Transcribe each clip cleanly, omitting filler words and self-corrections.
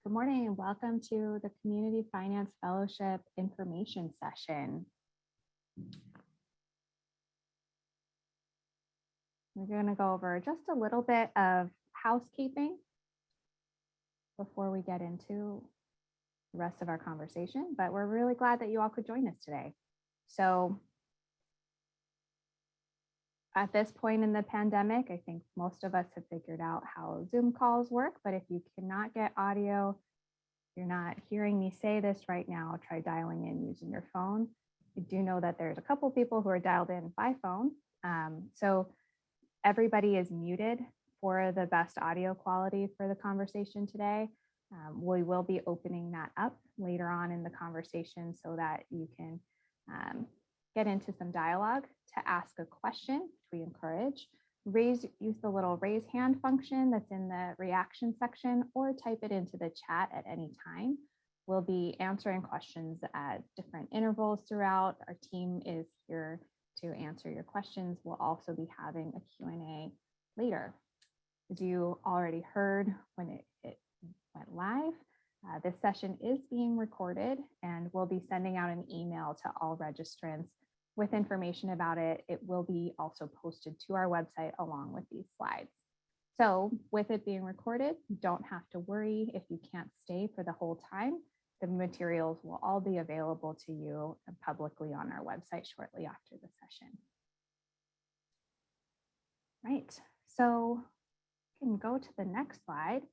Good morning and welcome to the Community Finance Fellowship information session. We're going to go over just a little bit of housekeeping before we get into the rest of our conversation, but we're really glad that you all could join us today. So at this point in the pandemic, I think most of us have figured out how Zoom calls work, but if you cannot get audio, you're not hearing me say this right now, try dialing in using your phone. I do know that there's a couple people who are dialed in by phone. So everybody is muted for the best audio quality for the conversation today. We will be opening that up later on in the conversation so that you can get into some dialogue to ask a question, which we encourage. Use the little raise hand function that's in the reaction section or type it into the chat at any time. We'll be answering questions at different intervals throughout. Our team is here to answer your questions. We'll also be having a Q&A later. As you already heard when it went live, this session is being recorded and we'll be sending out an email to all registrants with information about it. It will be also posted to our website along with these slides. So with it being recorded, you don't have to worry if you can't stay for the whole time. The materials will all be available to you publicly on our website shortly after the session. Right, so you can go to the next slide.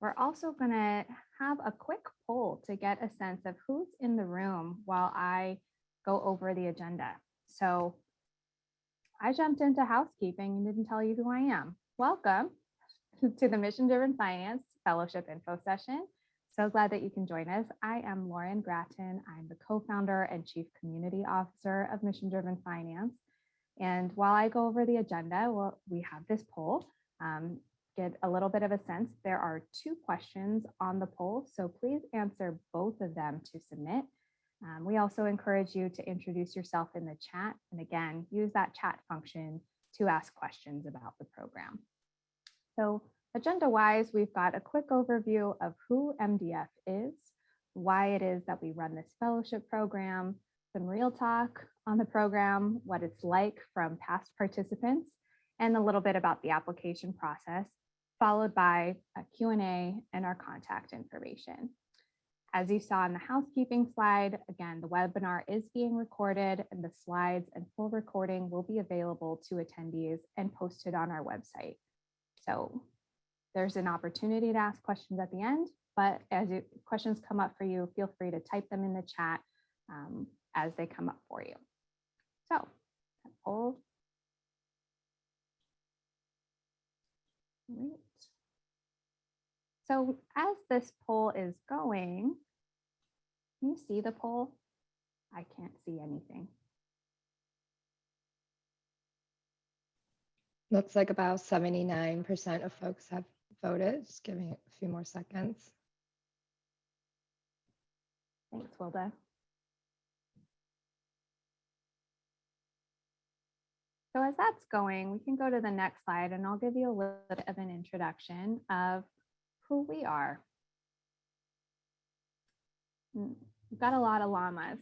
We're also going to have a quick poll to get a sense of who's in the room while I go over the agenda. So I jumped into housekeeping and didn't tell you who I am. Welcome to the MissionDriven Finance Fellowship Info Session. So glad that you can join us. I am Lauren Gratton. I'm the co-founder and chief community officer of MissionDriven Finance. And while I go over the agenda, we have this poll. Get a little bit of a sense. There are 2 questions on the poll, so please answer both of them to submit. We also encourage you to introduce yourself in the chat. And again, use that chat function to ask questions about the program. So agenda-wise, we've got a quick overview of who MDF is, why it is that we run this fellowship program, some real talk on the program, what it's like from past participants, and a little bit about the application process, followed by a Q&A and our contact information. As you saw in the housekeeping slide, again, the webinar is being recorded and the slides and full recording will be available to attendees and posted on our website. So there's an opportunity to ask questions at the end, but as questions come up for you, feel free to type them in the chat as they come up for you. So poll. Great. So as this poll is going, can you see the poll? I can't see anything. Looks like about 79% of folks have voted. Just giving it a few more seconds. Thanks, Wilda. So as that's going, we can go to the next slide and I'll give you a little bit of an introduction of who we are. We've got a lot of llamas.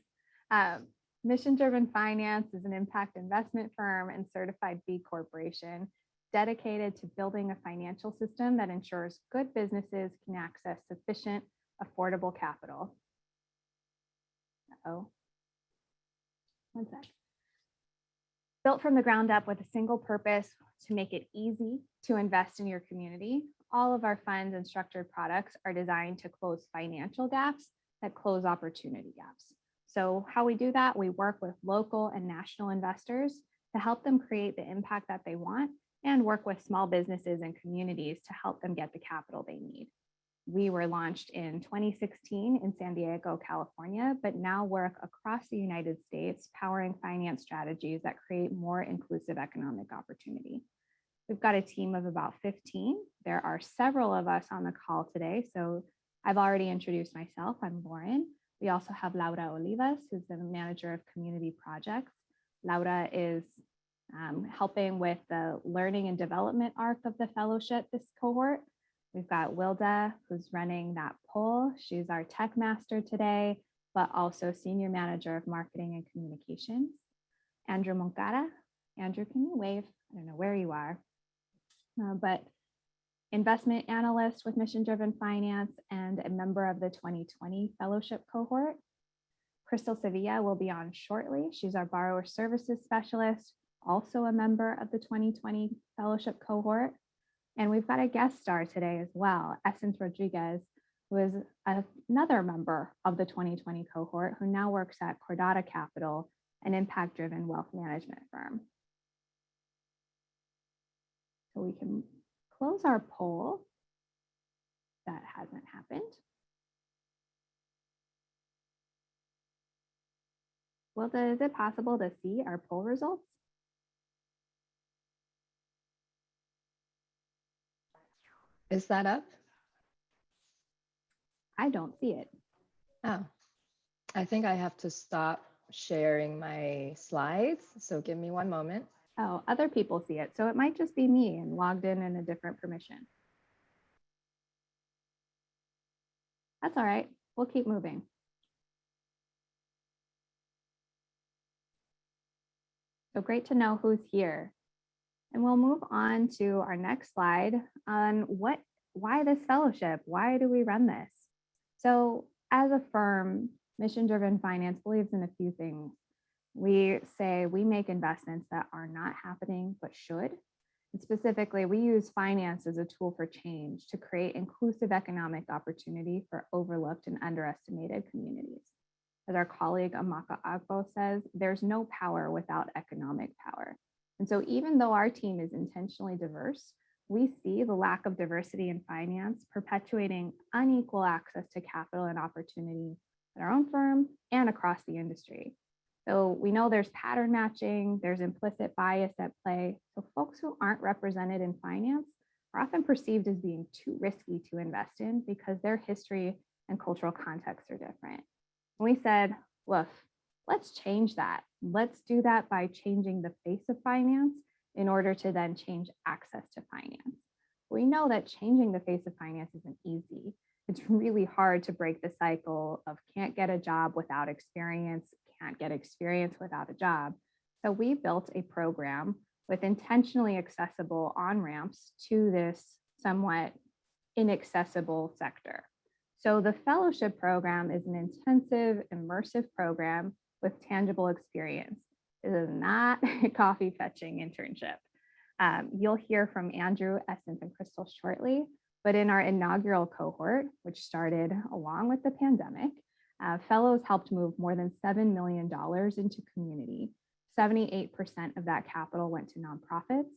MissionDriven Finance is an impact investment firm and certified B Corporation dedicated to building a financial system that ensures good businesses can access sufficient, affordable capital. One sec. Built from the ground up with a single purpose to make it easy to invest in your community. All of our funds and structured products are designed to close financial gaps that close opportunity gaps. So how we do that, we work with local and national investors to help them create the impact that they want and work with small businesses and communities to help them get the capital they need. We were launched in 2016 in San Diego, California, but now work across the United States, powering finance strategies that create more inclusive economic opportunity. We've got a team of about 15. There are several of us on the call today. So I've already introduced myself. I'm Lauren. We also have Laura Olivas, who's the manager of community projects. Laura is helping with the learning and development arc of the fellowship, this cohort. We've got Wilda, who's running that poll. She's our tech master today, but also senior manager of marketing and communications. Andrew Moncada. Andrew, can you wave? I don't know where you are, but investment analyst with MissionDriven Finance and a member of the 2020 fellowship cohort. Crystal Sevilla will be on shortly. She's our borrower services specialist, also a member of the 2020 fellowship cohort. And we've got a guest star today as well, Essence Rodriguez, who is another member of the 2020 cohort who now works at Cordata Capital, an impact-driven wealth management firm. So we can close our poll. That hasn't happened. Well, is it possible to see our poll results? Is that up? I don't see it. Oh, I think I have to stop sharing my slides. So give me one moment. Oh, other people see it. So it might just be me and logged in a different permission. That's all right. We'll keep moving. So great to know who's here. And we'll move on to our next slide on why this fellowship? Why do we run this? So as a firm, Mission-Driven Finance believes in a few things. We say we make investments that are not happening, but should. And specifically, we use finance as a tool for change to create inclusive economic opportunity for overlooked and underestimated communities. As our colleague Amaka Agbo says, there's no power without economic power. And so even though our team is intentionally diverse, we see the lack of diversity in finance perpetuating unequal access to capital and opportunity at our own firm and across the industry. So we know there's pattern matching, there's implicit bias at play. So folks who aren't represented in finance are often perceived as being too risky to invest in because their history and cultural contexts are different. And we said, look, let's change that. Let's do that by changing the face of finance in order to then change access to finance. We know that changing the face of finance isn't easy. It's really hard to break the cycle of can't get a job without experience, can't get experience without a job. So we built a program with intentionally accessible on-ramps to this somewhat inaccessible sector. So the fellowship program is an intensive, immersive program with tangible experience. It is not a coffee fetching internship. You'll hear from Andrew, Essence, and Crystal shortly, but in our inaugural cohort, which started along with the pandemic, fellows helped move more than $7 million into community. 78% of that capital went to nonprofits,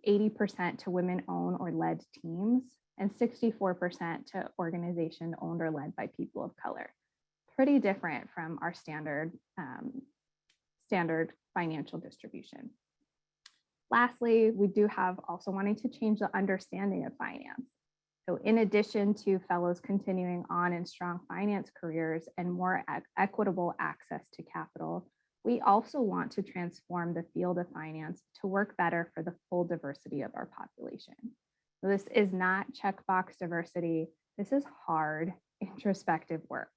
80% to women-owned or led teams, and 64% to organization owned or led by people of color. Pretty different from our standard financial distribution. Lastly, we do have also wanting to change the understanding of finance. So in addition to fellows continuing on in strong finance careers and more equitable access to capital, we also want to transform the field of finance to work better for the full diversity of our population. So this is not checkbox diversity. This is hard, introspective work.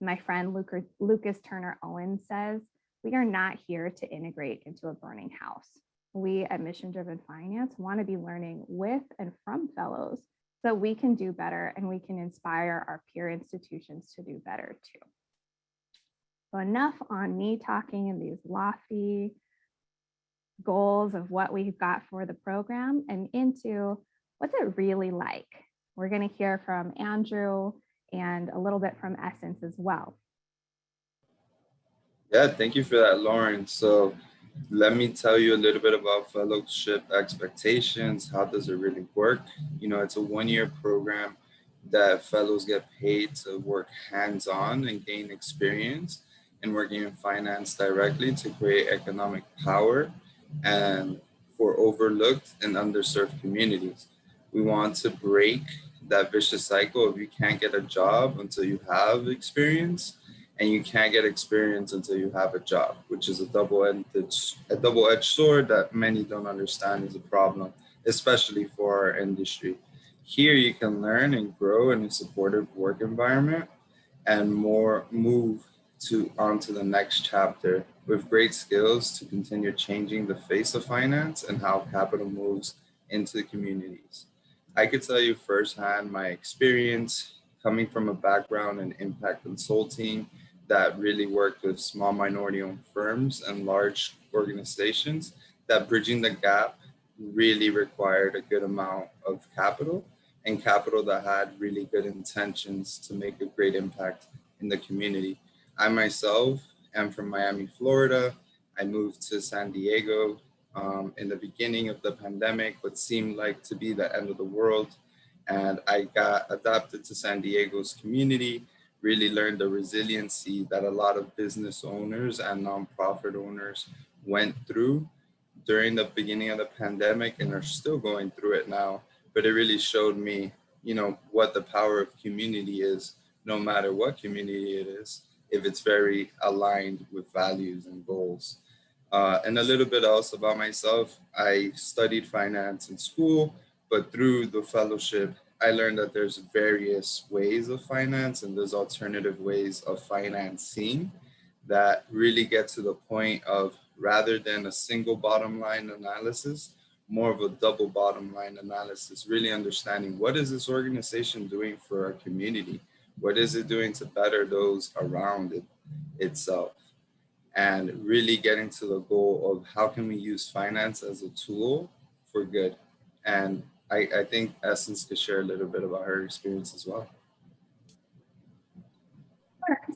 My friend Lucas Turner Owen says, we are not here to integrate into a burning house. We at Mission-Driven Finance want to be learning with and from fellows so that we can do better and we can inspire our peer institutions to do better too. So enough on me talking in these lofty goals of what we've got for the program and into what's it really like. We're going to hear from Andrew and a little bit from Essence as well. Yeah, thank you for that, Lauren. So let me tell you a little bit about fellowship expectations. How does it really work? You know, it's a one-year program that fellows get paid to work hands-on and gain experience in working in finance directly to create economic power and for overlooked and underserved communities. We want to break that vicious cycle of you can't get a job until you have experience, and you can't get experience until you have a job, which is a double-edged sword that many don't understand is a problem, especially for our industry. Here you can learn and grow in a supportive work environment and more move on to the next chapter with great skills to continue changing the face of finance and how capital moves into the communities. I could tell you firsthand my experience coming from a background in impact consulting that really worked with small minority owned firms and large organizations, that bridging the gap really required a good amount of capital, and capital that had really good intentions to make a great impact in the community. I myself am from Miami, Florida. I moved to San Diego in the beginning of the pandemic, what seemed like to be the end of the world. And I got adapted to San Diego's community, really learned the resiliency that a lot of business owners and nonprofit owners went through during the beginning of the pandemic and are still going through it now. But it really showed me, what the power of community is, no matter what community it is, if it's very aligned with values and goals. And a little bit else about myself, I studied finance in school, but through the fellowship, I learned that there's various ways of finance and there's alternative ways of financing that really get to the point of, rather than a single bottom line analysis, more of a double bottom line analysis, really understanding what is this organization doing for our community? What is it doing to better those around it itself? And really getting to the goal of how can we use finance as a tool for good? And I think Essence could share a little bit about her experience as well.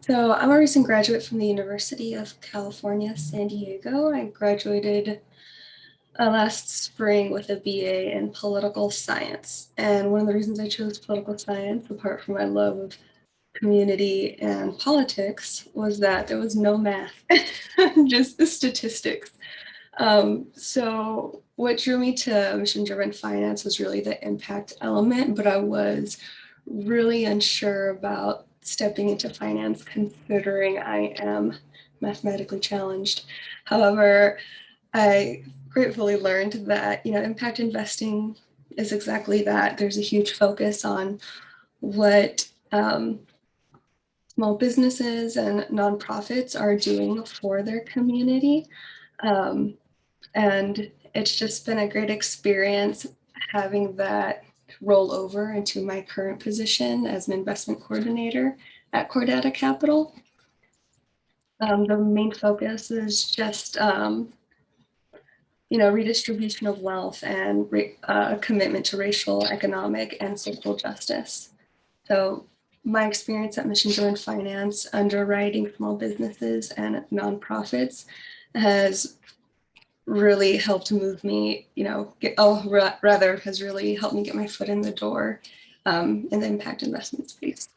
So I'm a recent graduate from the University of California, San Diego. I graduated last spring with a BA in political science. And one of the reasons I chose political science, apart from my love of community and politics, was that there was no math, just the statistics. So what drew me to mission-driven finance was really the impact element, but I was really unsure about stepping into finance considering I am mathematically challenged. However, I gratefully learned that, impact investing is exactly that. There's a huge focus on what small businesses and nonprofits are doing for their community. And it's just been a great experience having that roll over into my current position as an investment coordinator at Cordata Capital. The main focus is just, redistribution of wealth and commitment to racial, economic, and social justice. So my experience at MissionDriven Finance, underwriting small businesses and nonprofits, has really helped move me, has really helped me get my foot in the door in the impact investment space.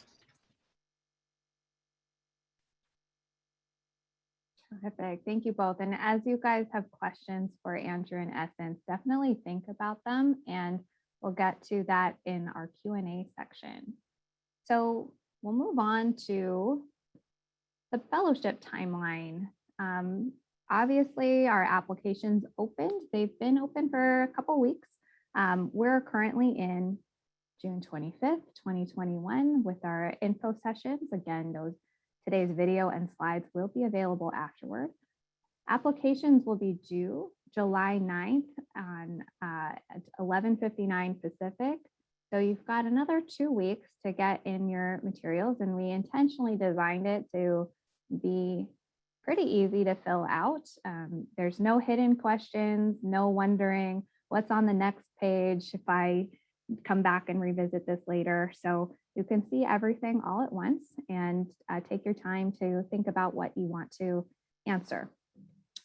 Terrific. Thank you both. And as you guys have questions for Andrew and Essence, definitely think about them, and we'll get to that in our Q&A section. So we'll move on to the fellowship timeline. Obviously, our applications opened. They've been open for a couple weeks. We're currently in June 25th, 2021 with our info sessions. Again, today's video and slides will be available afterward. Applications will be due July 9th at 11:59 Pacific. So you've got another 2 weeks to get in your materials, and we intentionally designed it to be pretty easy to fill out. There's no hidden questions, no wondering what's on the next page if I come back and revisit this later. So you can see everything all at once and take your time to think about what you want to answer.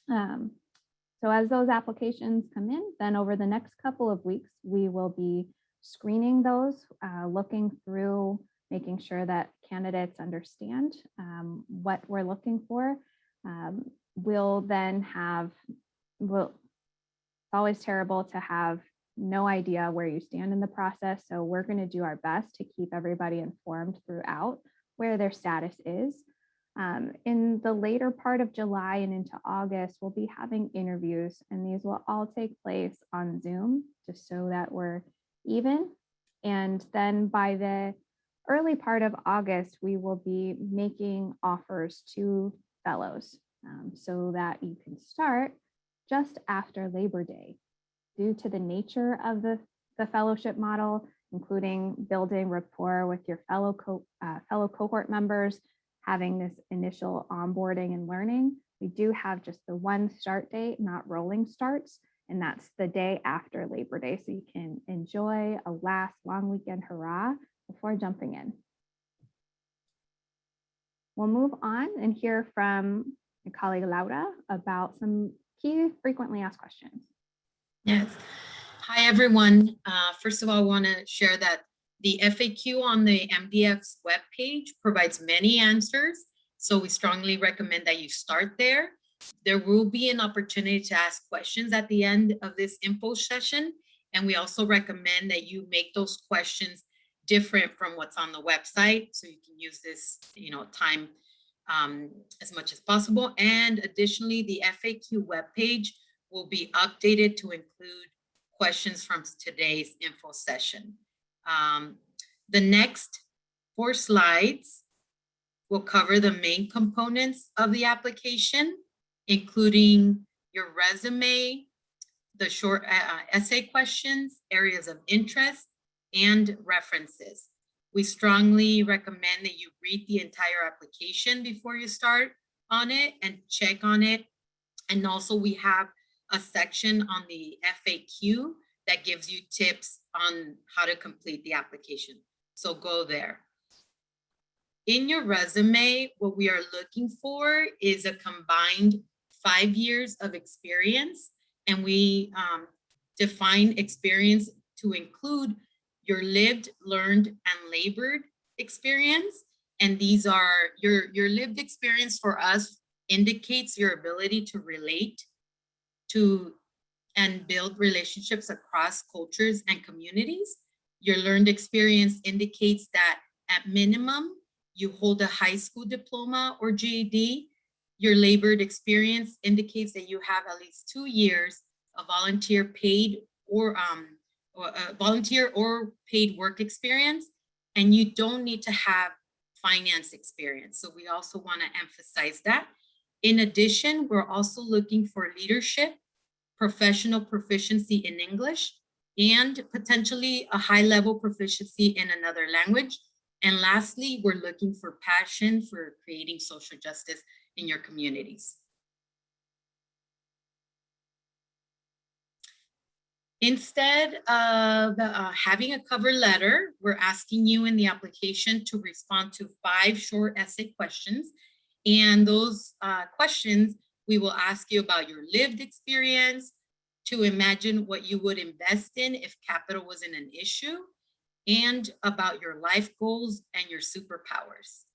So as those applications come in, then over the next couple of weeks, we will be screening those, looking through, making sure that candidates understand what we're looking for. We'll then have, it's always terrible to have no idea where you stand in the process. So we're going to do our best to keep everybody informed throughout where their status is. In the later part of July and into August, we'll be having interviews, and these will all take place on Zoom just so that we're even. And then by the early part of August, we will be making offers to fellows so that you can start just after Labor Day. Due to the nature of the fellowship model, including building rapport with your fellow cohort members, having this initial onboarding and learning, we do have just the one start date, not rolling starts, and that's the day after Labor Day. So you can enjoy a last long weekend hurrah before jumping in. We'll move on and hear from my colleague Laura about some key frequently asked questions. Yes. Hi, everyone. First of all, I want to share that the FAQ on the MDF's webpage provides many answers. So we strongly recommend that you start there. There will be an opportunity to ask questions at the end of this info session. And we also recommend that you make those questions different from what's on the website. So you can use this, time as much as possible. And additionally, the FAQ webpage will be updated to include questions from today's info session. The next 4 slides will cover the main components of the application, including your resume, the short essay questions, areas of interest, and references. We strongly recommend that you read the entire application before you start on it and check on it. And also we have a section on the FAQ that gives you tips on how to complete the application. So go there. In your resume, what we are looking for is a combined 5 years of experience. And we define experience to include your lived, learned, and labored experience. And these are your lived experience for us indicates your ability to relate to and build relationships across cultures and communities. Your learned experience indicates that at minimum, you hold a high school diploma or GED. Your labored experience indicates that you have at least 2 years of volunteer paid or volunteer or paid work experience, and you don't need to have finance experience. So we also want to emphasize that. In addition, we're also looking for leadership, professional proficiency in English, and potentially a high-level proficiency in another language. And lastly, we're looking for passion for creating social justice in your communities. Instead of having a cover letter, we're asking you in the application to respond to 5 short essay questions. And those questions, we will ask you about your lived experience, to imagine what you would invest in if capital wasn't an issue, and about your life goals and your superpowers.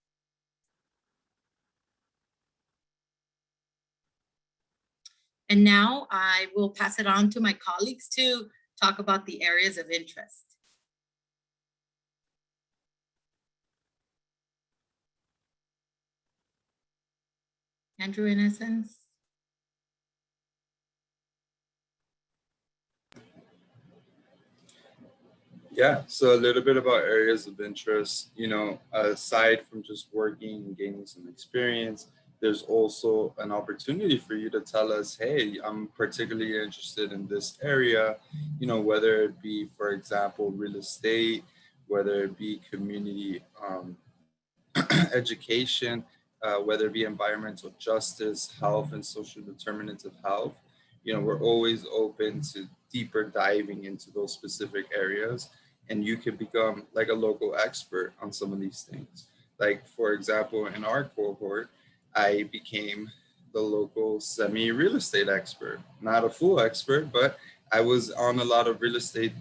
And now I will pass it on to my colleagues to talk about the areas of interest. Andrew, in essence. Yeah, so a little bit about areas of interest, aside from just working and gaining some experience, there's also an opportunity for you to tell us, hey, I'm particularly interested in this area, whether it be, for example, real estate, whether it be community education, whether it be environmental justice, health, and social determinants of health. We're always open to deeper diving into those specific areas, and you can become like a local expert on some of these things. Like, for example, in our cohort, I became the local semi-real estate expert, not a full expert, but I was on a lot of real estate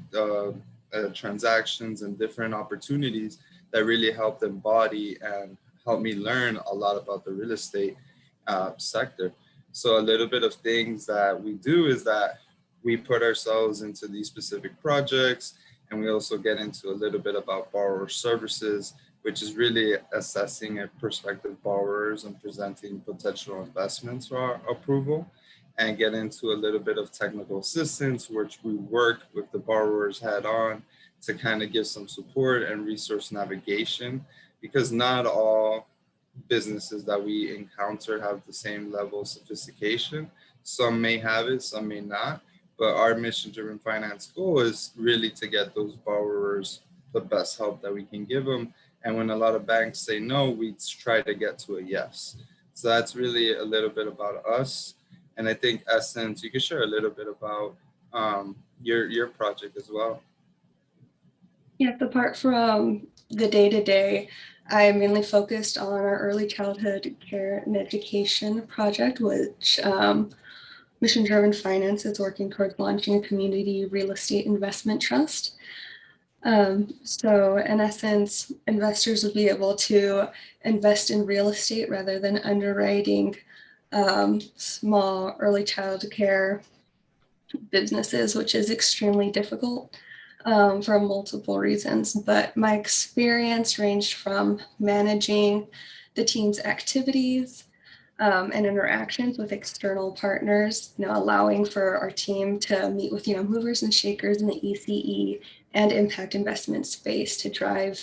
transactions and different opportunities that really helped embody and helped me learn a lot about the real estate sector. So a little bit of things that we do is that we put ourselves into these specific projects, and we also get into a little bit about borrower services, which is really assessing prospective borrowers and presenting potential investments for our approval, and get into a little bit of technical assistance, which we work with the borrowers head on to kind of give some support and resource navigation, because not all businesses that we encounter have the same level of sophistication. Some may have it, some may not. But our mission-driven finance goal is really to get those borrowers the best help that we can give them. And when a lot of banks say no, we try to get to a yes. So that's really a little bit about us. And I think, Essence, you could share a little bit about your project as well. Yeah, apart from the day-to-day, I mainly focused on our early childhood care and education project, which MissionDriven Finance is working towards launching a community real estate investment trust. So in essence, investors will be able to invest in real estate rather than underwriting small early child care businesses, which is extremely difficult for multiple reasons. But my experience ranged from managing the team's activities and interactions with external partners, allowing for our team to meet with, movers and shakers in the ECE and impact investment space to drive,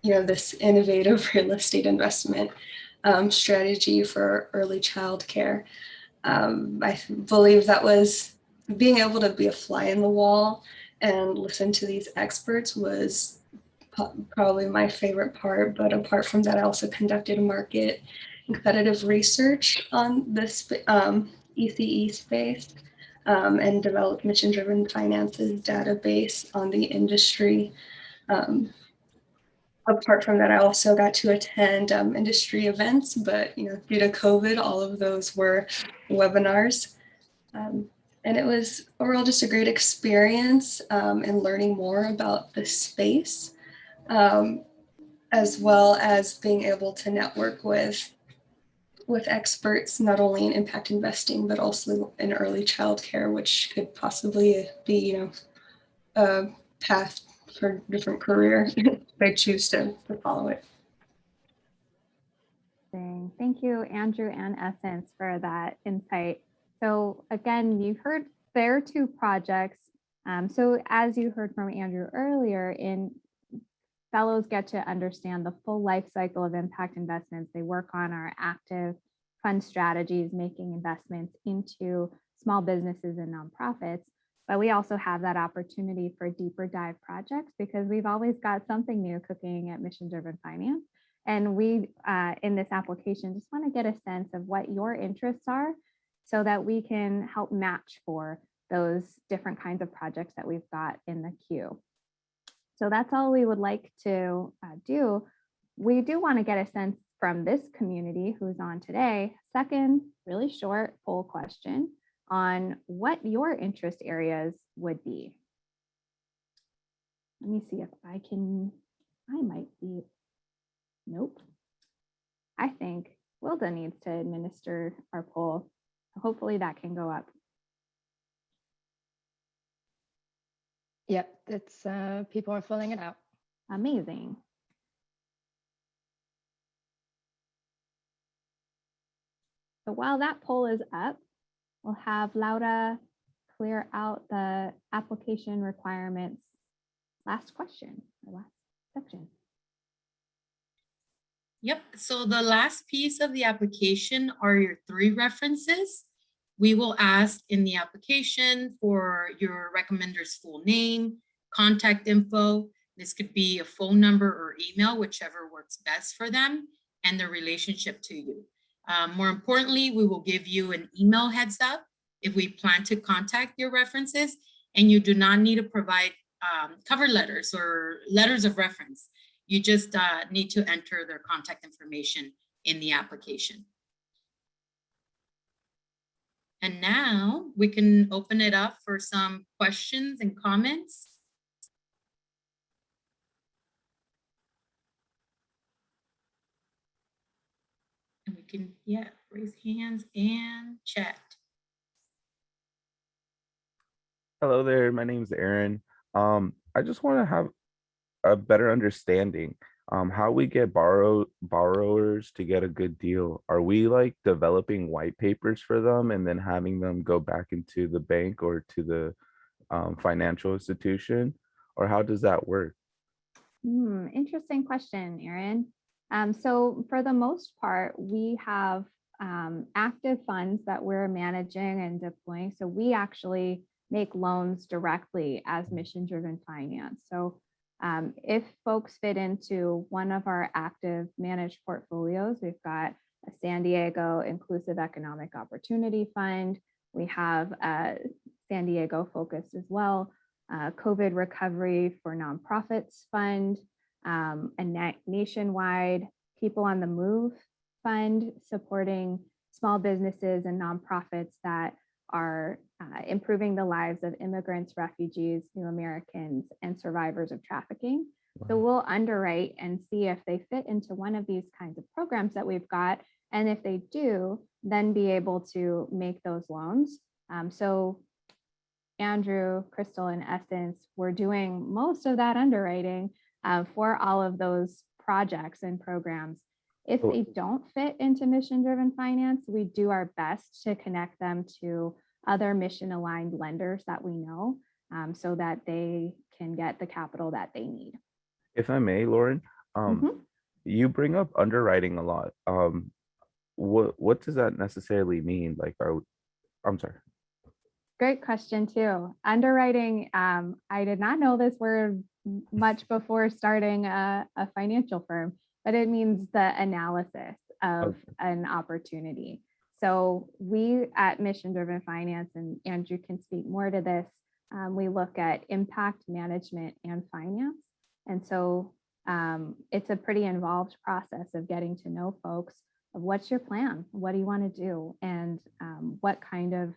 this innovative real estate investment strategy for early child care. I believe that was being able to be a fly in the wall and listen to these experts was probably my favorite part. But apart from that, I also conducted market and competitive research on this ECE space and developed MissionDriven Finance's database on the industry. Apart from that, I also got to attend industry events, but due to COVID, all of those were webinars. And it was overall just a great experience and learning more about the space, as well as being able to network with experts, not only in impact investing, but also in early childcare, which could possibly be, a path for a different career if they choose to follow it. Thank you, Andrew and Essence, for that insight. So again, you've heard their two projects. So as you heard from Andrew earlier, fellows get to understand the full life cycle of impact investments. They work on our active fund strategies, making investments into small businesses and nonprofits. But we also have that opportunity for deeper dive projects because we've always got something new cooking at MissionDriven Finance. And we, in this application, just want to get a sense of what your interests are so that we can help match for those different kinds of projects that we've got in the queue. So that's all we would like to do. We do want to get a sense from this community who's on today. Second, really short poll question on what your interest areas would be. Let me see if I might be, nope. I think Wilda needs to administer our poll. Hopefully that can go up. Yep, it's people are filling it out. Amazing. So while that poll is up, we'll have Laura clear out the application requirements. Last question, or last section. Yep, so the last piece of the application are your 3 references. We will ask in the application for your recommender's full name, contact info. This could be a phone number or email, whichever works best for them, and their relationship to you. More importantly, we will give you an email heads up if we plan to contact your references, and you do not need to provide cover letters or letters of reference. You just need to enter their contact information in the application. And now we can open it up for some questions and comments. And we can, raise hands and chat. Hello there, my name is Aaron. I just want to have a better understanding how we get borrowers to get a good deal. Are we like developing white papers for them and then having them go back into the bank or to the financial institution? or how does that work? Interesting question, Aaron. So for the most part, we have active funds that we're managing and deploying. So we actually make loans directly as mission-driven finance. So if folks fit into one of our active managed portfolios, we've got a San Diego Inclusive Economic Opportunity Fund. We have a San Diego focused as well, COVID Recovery for Nonprofits Fund, a nationwide People on the Move Fund supporting small businesses and nonprofits that are improving the lives of immigrants, refugees, new Americans, and survivors of trafficking. So we'll underwrite and see if they fit into one of these kinds of programs that we've got. And if they do, then be able to make those loans. So Andrew, Crystal, and Essence, we're doing most of that underwriting for all of those projects and programs. If they don't fit into mission-driven finance, we do our best to connect them to other mission-aligned lenders that we know so that they can get the capital that they need. If I may, Lauren, you bring up underwriting a lot. What does that necessarily mean? Like, I'm sorry. Great question too. Underwriting, I did not know this word much before starting a financial firm, but it means the analysis of an opportunity. So we at Mission Driven Finance, and Andrew can speak more to this, we look at impact management and finance. And so it's a pretty involved process of getting to know folks of what's your plan, what do you want to do, and what kind of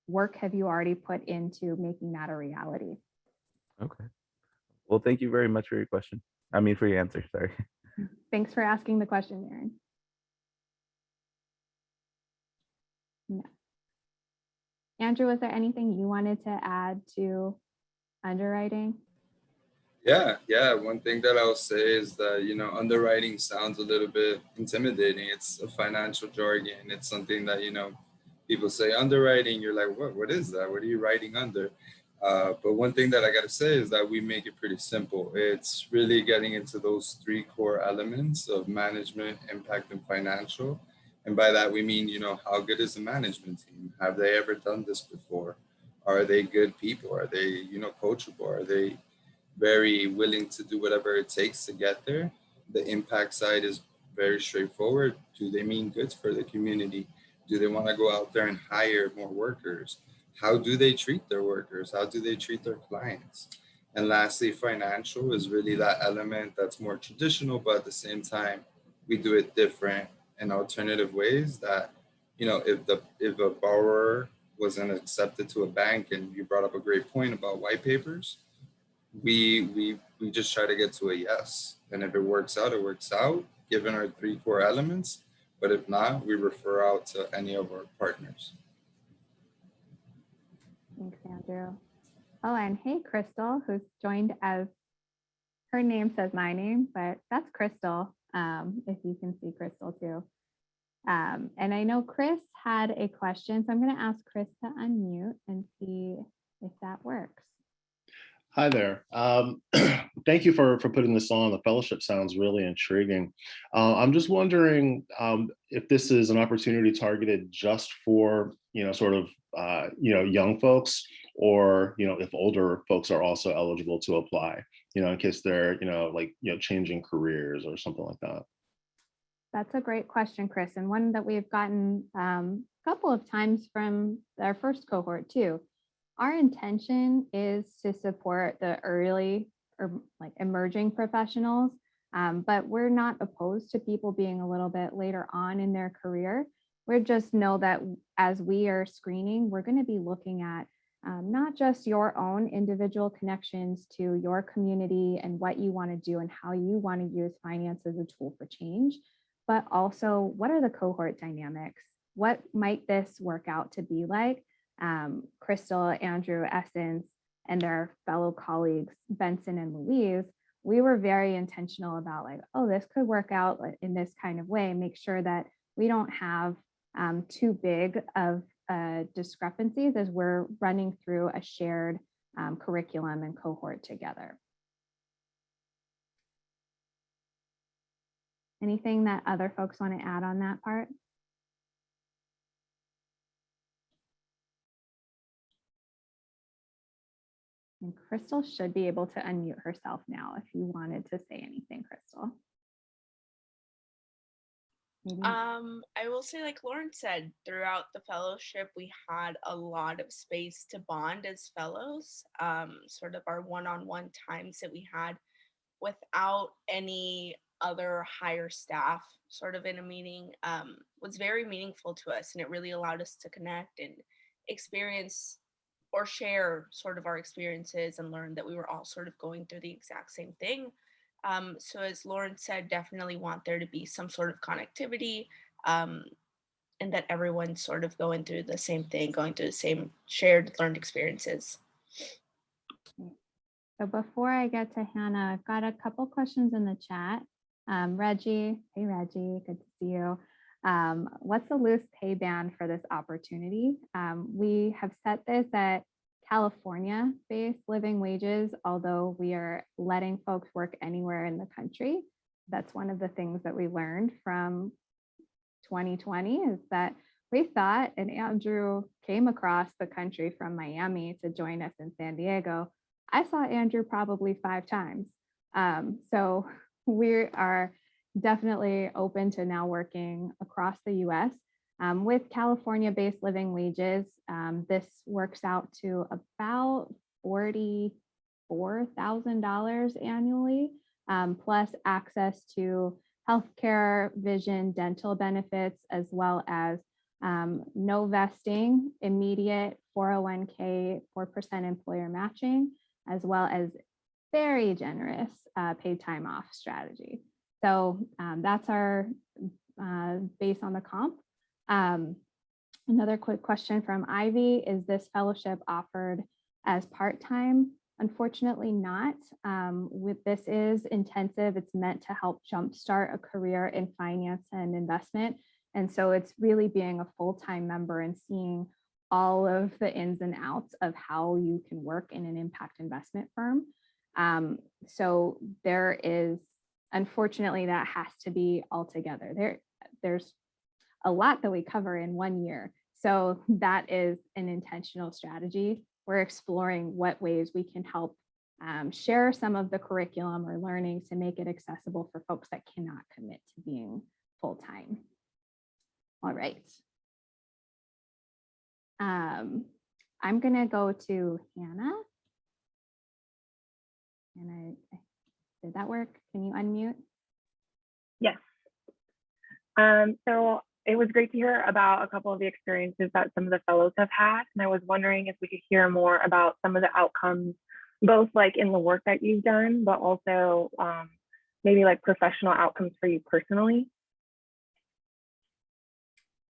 work have you already put into making that a reality? Okay. Well, thank you very much for your question. I mean, for your answer, sorry. Thanks for asking the question, Aaron. No. Andrew, was there anything you wanted to add to underwriting? Yeah. One thing that I'll say is that, underwriting sounds a little bit intimidating. It's a financial jargon. It's something that, people say underwriting, you're like, what is that? What are you writing under? But one thing that I got to say is that we make it pretty simple. It's really getting into those three core elements of management, impact, and financial. And by that, we mean, how good is the management team? Have they ever done this before? Are they good people? Are they, coachable? Are they very willing to do whatever it takes to get there? The impact side is very straightforward. Do they mean good for the community? Do they want to go out there and hire more workers? How do they treat their workers? How do they treat their clients? And lastly, financial is really that element that's more traditional, but at the same time, we do it different in alternative ways that, if a borrower wasn't accepted to a bank, and you brought up a great point about white papers, we just try to get to a yes. And if it works out, it works out, given our three core elements. But if not, we refer out to any of our partners. Thanks, Andrew. Oh, and hey, Crystal, who's joined as, her name says my name, but that's Crystal, if you can see Crystal too. And I know Chris had a question, so I'm going to ask Chris to unmute and see if that works. Hi there. Thank you for putting this on. The fellowship sounds really intriguing. I'm just wondering if this is an opportunity targeted just for, young folks, or, if older folks are also eligible to apply, in case they're, changing careers or something like that. That's a great question, Chris, and one that we've gotten a couple of times from our first cohort too. Our intention is to support the early or emerging professionals, but we're not opposed to people being a little bit later on in their career. We just know that as we are screening, we're going to be looking at not just your own individual connections to your community and what you want to do and how you want to use finance as a tool for change, but also what are the cohort dynamics? What might this work out to be like? Crystal, Andrew, Essence, and their fellow colleagues, Benson and Louise, we were very intentional about this could work out in this kind of way, make sure that we don't have too big of discrepancies as we're running through a shared curriculum and cohort together. Anything that other folks want to add on that part? And Crystal should be able to unmute herself now if you wanted to say anything, Crystal. Maybe. I will say, like Lauren said, throughout the fellowship, we had a lot of space to bond as fellows, sort of our one-on-one times that we had without any other higher staff sort of in a meeting was very meaningful to us. And it really allowed us to connect and experience or share sort of our experiences and learn that we were all sort of going through the exact same thing. So as Lauren said, definitely want there to be some sort of connectivity and that everyone's sort of going through the same thing, going through the same shared learned experiences. So before I get to Hannah, I've got a couple questions in the chat. Reggie, hey Reggie, good to see you. What's the loose pay band for this opportunity? We have set this at California-based living wages, although we are letting folks work anywhere in the country. That's one of the things that we learned from 2020 is that we thought, and Andrew came across the country from Miami to join us in San Diego. I saw Andrew probably 5 times. So we are definitely open to now working across the US. With California-based living wages, this works out to about $44,000 annually, plus access to healthcare, vision, dental benefits, as well as no vesting, immediate 401k, 4% employer matching, as well as very generous paid time off strategy. So that's our base on the comp. Another quick question from Ivy, is this fellowship offered as part-time? Unfortunately not. This is intensive. It's meant to help jumpstart a career in finance and investment. And so it's really being a full-time member and seeing all of the ins and outs of how you can work in an impact investment firm. So there is, unfortunately, that has to be all together. There's a lot that we cover in 1 year. So that is an intentional strategy. We're exploring what ways we can help share some of the curriculum or learning to make it accessible for folks that cannot commit to being full-time. All right. I'm gonna go to Hannah. And did that work? Can you unmute? Yes. So it was great to hear about a couple of the experiences that some of the fellows have had. And I was wondering if we could hear more about some of the outcomes, both like in the work that you've done, but also maybe like professional outcomes for you personally.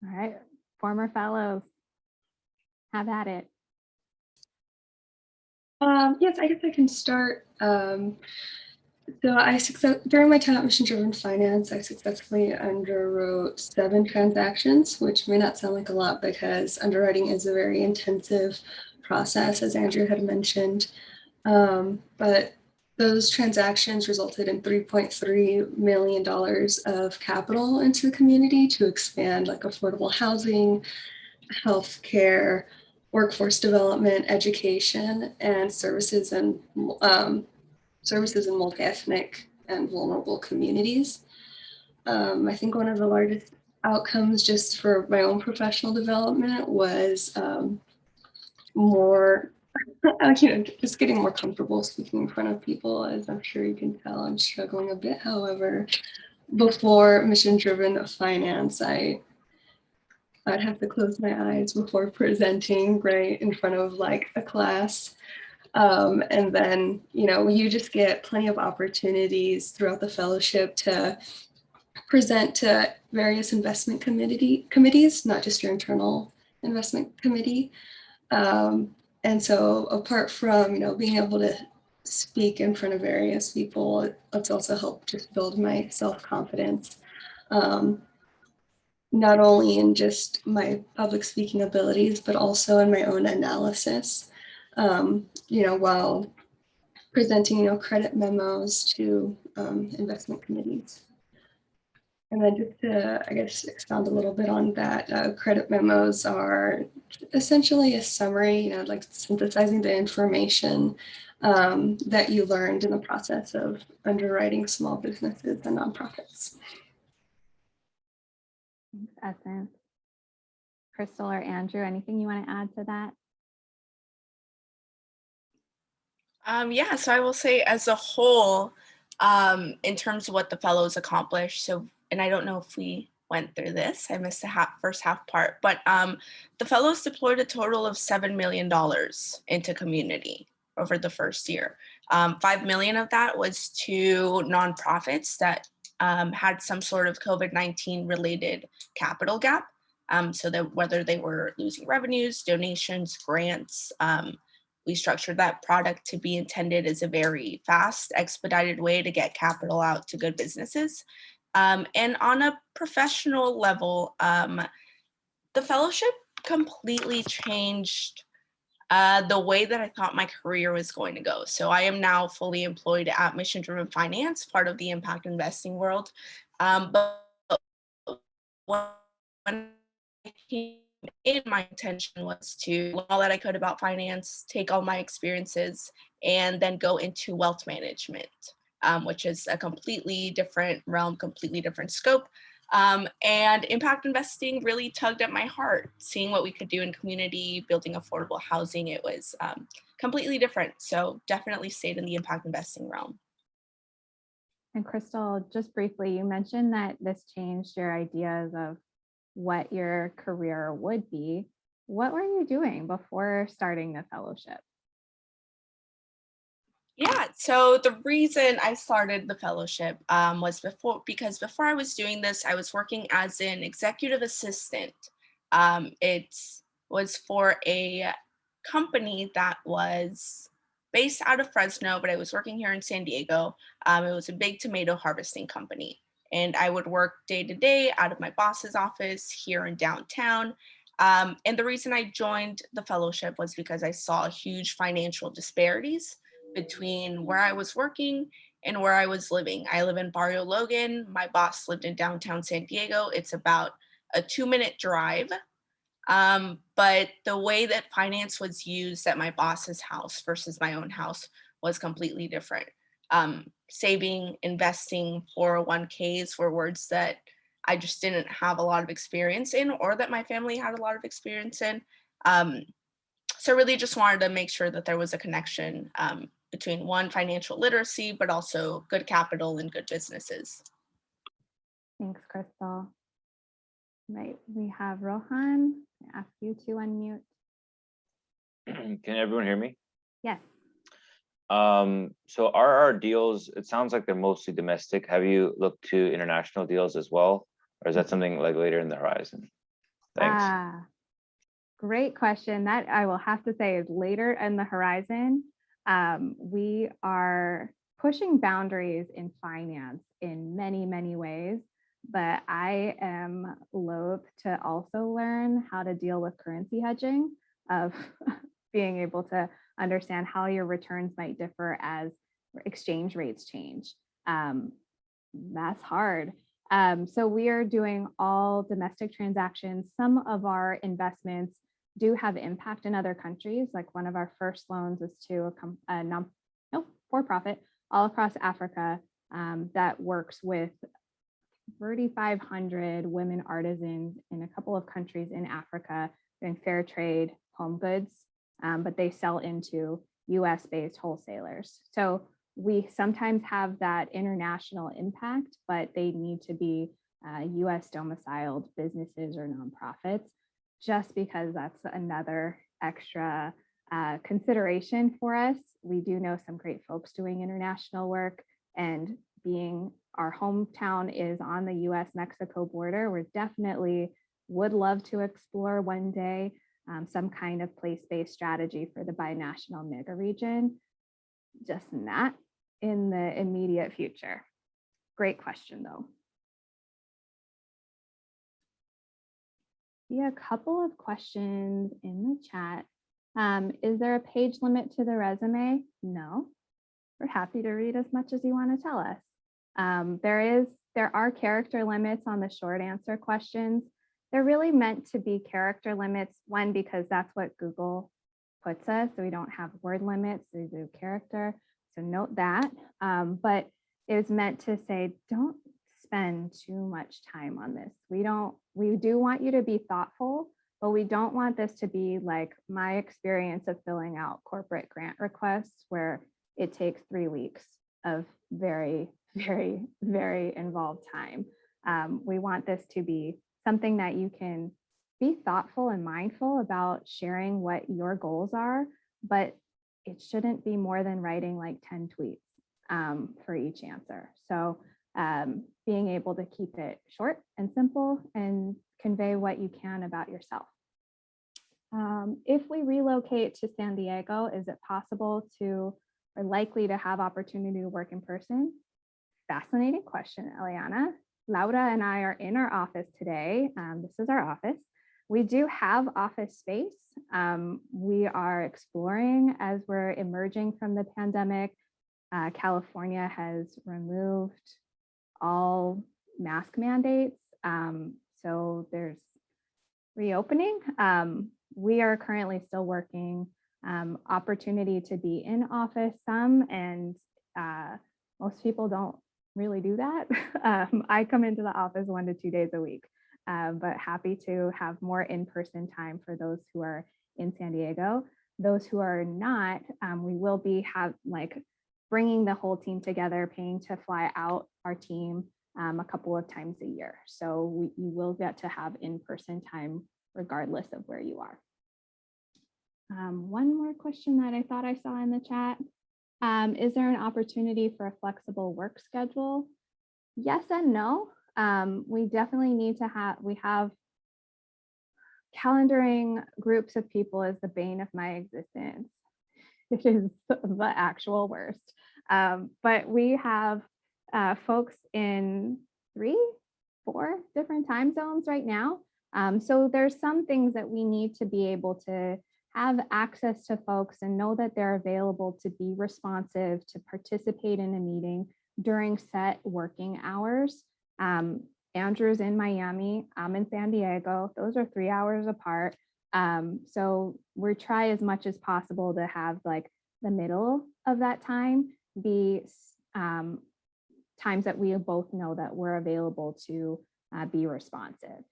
All right, former fellows, have at it. Yes, I guess I can start. So during my time at MissionDriven Finance, I successfully underwrote 7 transactions, which may not sound like a lot because underwriting is a very intensive process, as Andrew had mentioned. But those transactions resulted in $3.3 million of capital into the community to expand like affordable housing, healthcare, workforce development, education, and services in multi-ethnic and vulnerable communities. I think one of the largest outcomes just for my own professional development was just getting more comfortable speaking in front of people. As I'm sure you can tell, I'm struggling a bit. However, before MissionDriven Finance, I'd have to close my eyes before presenting right in front of like a class. And then, you just get plenty of opportunities throughout the fellowship to present to various investment committees, not just your internal investment committee. And so apart from, being able to speak in front of various people, it's also helped just build my self-confidence. Not only in just my public speaking abilities, but also in my own analysis. while presenting, credit memos to investment committees. And then just to, I guess, expound a little bit on that, credit memos are essentially a summary, like synthesizing the information that you learned in the process of underwriting small businesses and nonprofits. Thanks, Essence. Crystal or Andrew, anything you want to add to that? Yeah, so I will say as a whole, in terms of what the fellows accomplished, and I don't know if we went through this, I missed the first half part, but the fellows deployed a total of $7 million into community over the first year. 5 million of that was to nonprofits that had some sort of COVID-19 related capital gap. So that whether they were losing revenues, donations, grants, we structured that product to be intended as a very fast, expedited way to get capital out to good businesses. And on a professional level, the fellowship completely changed the way that I thought my career was going to go. So I am now fully employed at MissionDriven Finance, part of the impact investing world. But when I came in, my intention was to learn all that I could about finance, take all my experiences, and then go into wealth management, which is a completely different realm, completely different scope. And impact investing really tugged at my heart. Seeing what we could do in community, building affordable housing, it was completely different. So definitely stayed in the impact investing realm. And Crystal, just briefly, you mentioned that this changed your ideas of what your career would be. What were you doing before starting the fellowship? Yeah, so the reason I started the fellowship was because before I was doing this, I was working as an executive assistant. It was for a company that was based out of Fresno, but I was working here in San Diego. It was a big tomato harvesting company. And I would work day to day out of my boss's office here in downtown. And the reason I joined the fellowship was because I saw huge financial disparities between where I was working and where I was living. I live in Barrio Logan. My boss lived in downtown San Diego. It's about a 2-minute drive. But the way that finance was used at my boss's house versus my own house was completely different. Saving, investing, 401ks were words that I just didn't have a lot of experience in, or that my family had a lot of experience in. So really just wanted to make sure that there was a connection between one, financial literacy, but also good capital and good businesses. Thanks, Crystal. Right, we have Rohan. I ask you to unmute. Can everyone hear me? Yes. So are our deals, it sounds like they're mostly domestic. Have you looked to international deals as well? Or is that something like later in the horizon? Thanks. Great question. That I will have to say is later in the horizon. We are pushing boundaries in finance in many, many ways, but I am loath to also learn how to deal with currency hedging, of being able to understand how your returns might differ as exchange rates change. That's hard. So we are doing all domestic transactions. Some of our investments do have impact in other countries. Like one of our first loans is to a for-profit all across Africa that works with 3,500 women artisans in a couple of countries in Africa doing fair trade home goods, but they sell into US-based wholesalers. So we sometimes have that international impact, but they need to be US domiciled businesses or nonprofits, just because that's another extra consideration for us. We do know some great folks doing international work, and being our hometown is on the US-Mexico border, we're definitely would love to explore one day some kind of place-based strategy for the binational mega region, just not in the immediate future. Great question though. See a couple of questions in the chat. Is there a page limit to the resume? No. We're happy to read as much as you want to tell us. There are character limits on the short answer questions. They're really meant to be character limits, one, because that's what Google puts us. So we don't have word limits, we do character. So note that. But it's meant to say, don't spend too much time on this. We do want you to be thoughtful, but we don't want this to be like my experience of filling out corporate grant requests where it takes 3 weeks of very, very, very involved time. We want this to be something that you can be thoughtful and mindful about sharing what your goals are, but it shouldn't be more than writing like 10 tweets for each answer. So being able to keep it short and simple and convey what you can about yourself. If we relocate to San Diego, is it possible to or likely to have opportunity to work in person? Fascinating question, Eliana. Laura and I are in our office today. This is our office. We do have office space. We are exploring as we're emerging from the pandemic. California has removed all mask mandates. So there's reopening. We are currently still working opportunity to be in office some, and most people don't really do that. I come into the office 1 to 2 days a week, but happy to have more in-person time for those who are in San Diego. Those who are not, we will be bringing the whole team together, paying to fly out our team a couple of times a year. So you will get to have in-person time regardless of where you are. One more question that I thought I saw in the chat. Is there an opportunity for a flexible work schedule? Yes and no. We definitely need to have calendaring groups of people is the bane of my existence. It is the actual worst. But we have folks in 3, 4 different time zones right now. So there's some things that we need to be able to have access to folks and know that they're available to be responsive, to participate in a meeting during set working hours. Andrew's in Miami, I'm in San Diego. Those are 3 hours apart. So we try as much as possible to have like the middle of that time be times that we both know that we're available to be responsive.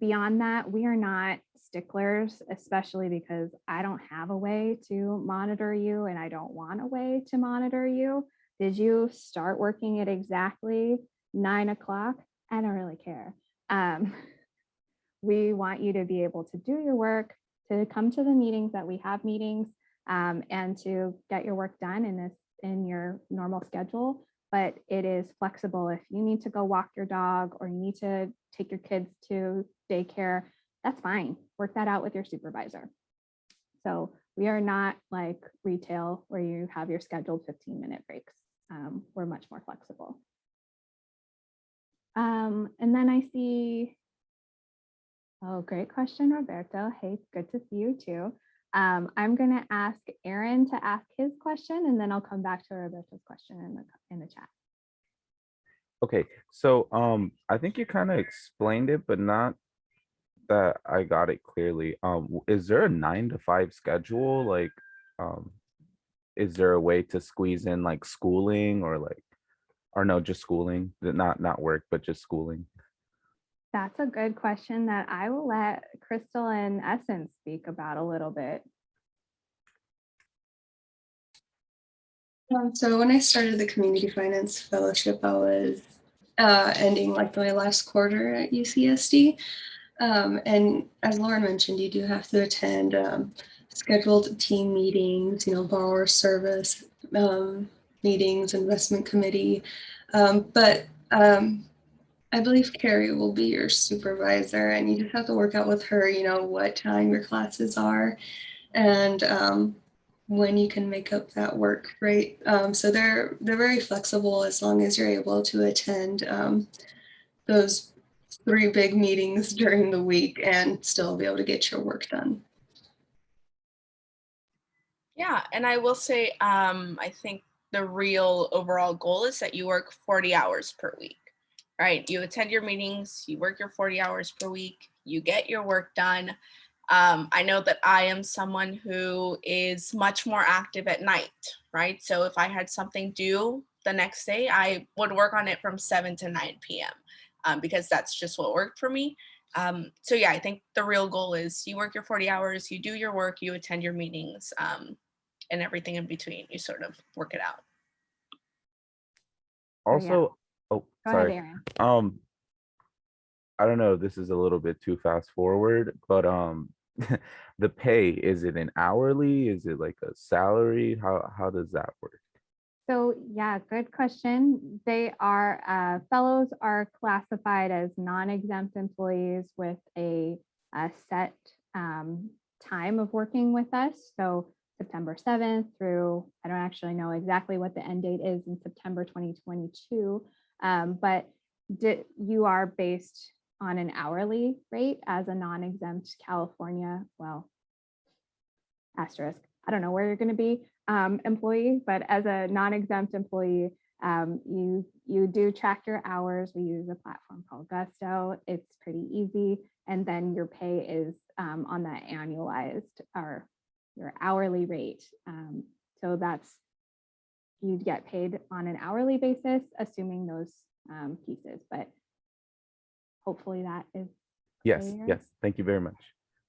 Beyond that, we are not sticklers, especially because I don't have a way to monitor you and I don't want a way to monitor you. Did you start working at exactly 9 o'clock? I don't really care. We want you to be able to do your work, to come to the meetings that we have meetings, and to get your work done in your normal schedule. But it is flexible. If you need to go walk your dog or you need to take your kids to daycare, that's fine. Work that out with your supervisor. So we are not like retail where you have your scheduled 15-minute breaks. We're much more flexible. And then I see, oh, great question, Roberto. Hey, good to see you too. I'm going to ask Aaron to ask his question, and then I'll come back to Roberto's question in the chat. Okay, so I think you kind of explained it, but not that I got it clearly. Is there a 9 to 5 schedule? Like, is there a way to squeeze in like schooling or no, just schooling, not work, but just schooling? That's a good question that I will let Crystal and Essence speak about a little bit. So when I started the Community Finance Fellowship, I was ending like my last quarter at UCSD. And as Lauren mentioned, you do have to attend scheduled team meetings, borrower service meetings, investment committee. But I believe Carrie will be your supervisor, and you just have to work out with her, what time your classes are and when you can make up that work, right? So they're very flexible as long as you're able to attend those 3 big meetings during the week and still be able to get your work done. Yeah, and I will say, I think the real overall goal is that you work 40 hours per week, right? You attend your meetings, you work your 40 hours per week, you get your work done. I know that I am someone who is much more active at night, right? So if I had something due the next day, I would work on it from 7 to 9 p.m. Because that's just what worked for me. So yeah, I think the real goal is you work your 40 hours, you do your work, you attend your meetings, and everything in between, you sort of work it out. Oh, yeah. Also, oh, Go ahead, sorry. Aaron. I don't know, this is a little bit too fast forward, but the pay, is it an hourly? Is it like a salary? How does that work? So yeah, good question. They are, fellows are classified as non-exempt employees with a set time of working with us. So September 7th through, I don't actually know exactly what the end date is in September 2022, but you are based on an hourly rate as a non-exempt California, well, asterisk, I don't know where you're going to be, employee, but as a non-exempt employee, you do track your hours. We use a platform called Gusto. It's pretty easy. And then your pay is on the annualized or your hourly rate. So that's, you get paid on an hourly basis, assuming those pieces, but hopefully that is Yes, clear. yes. Thank you very much.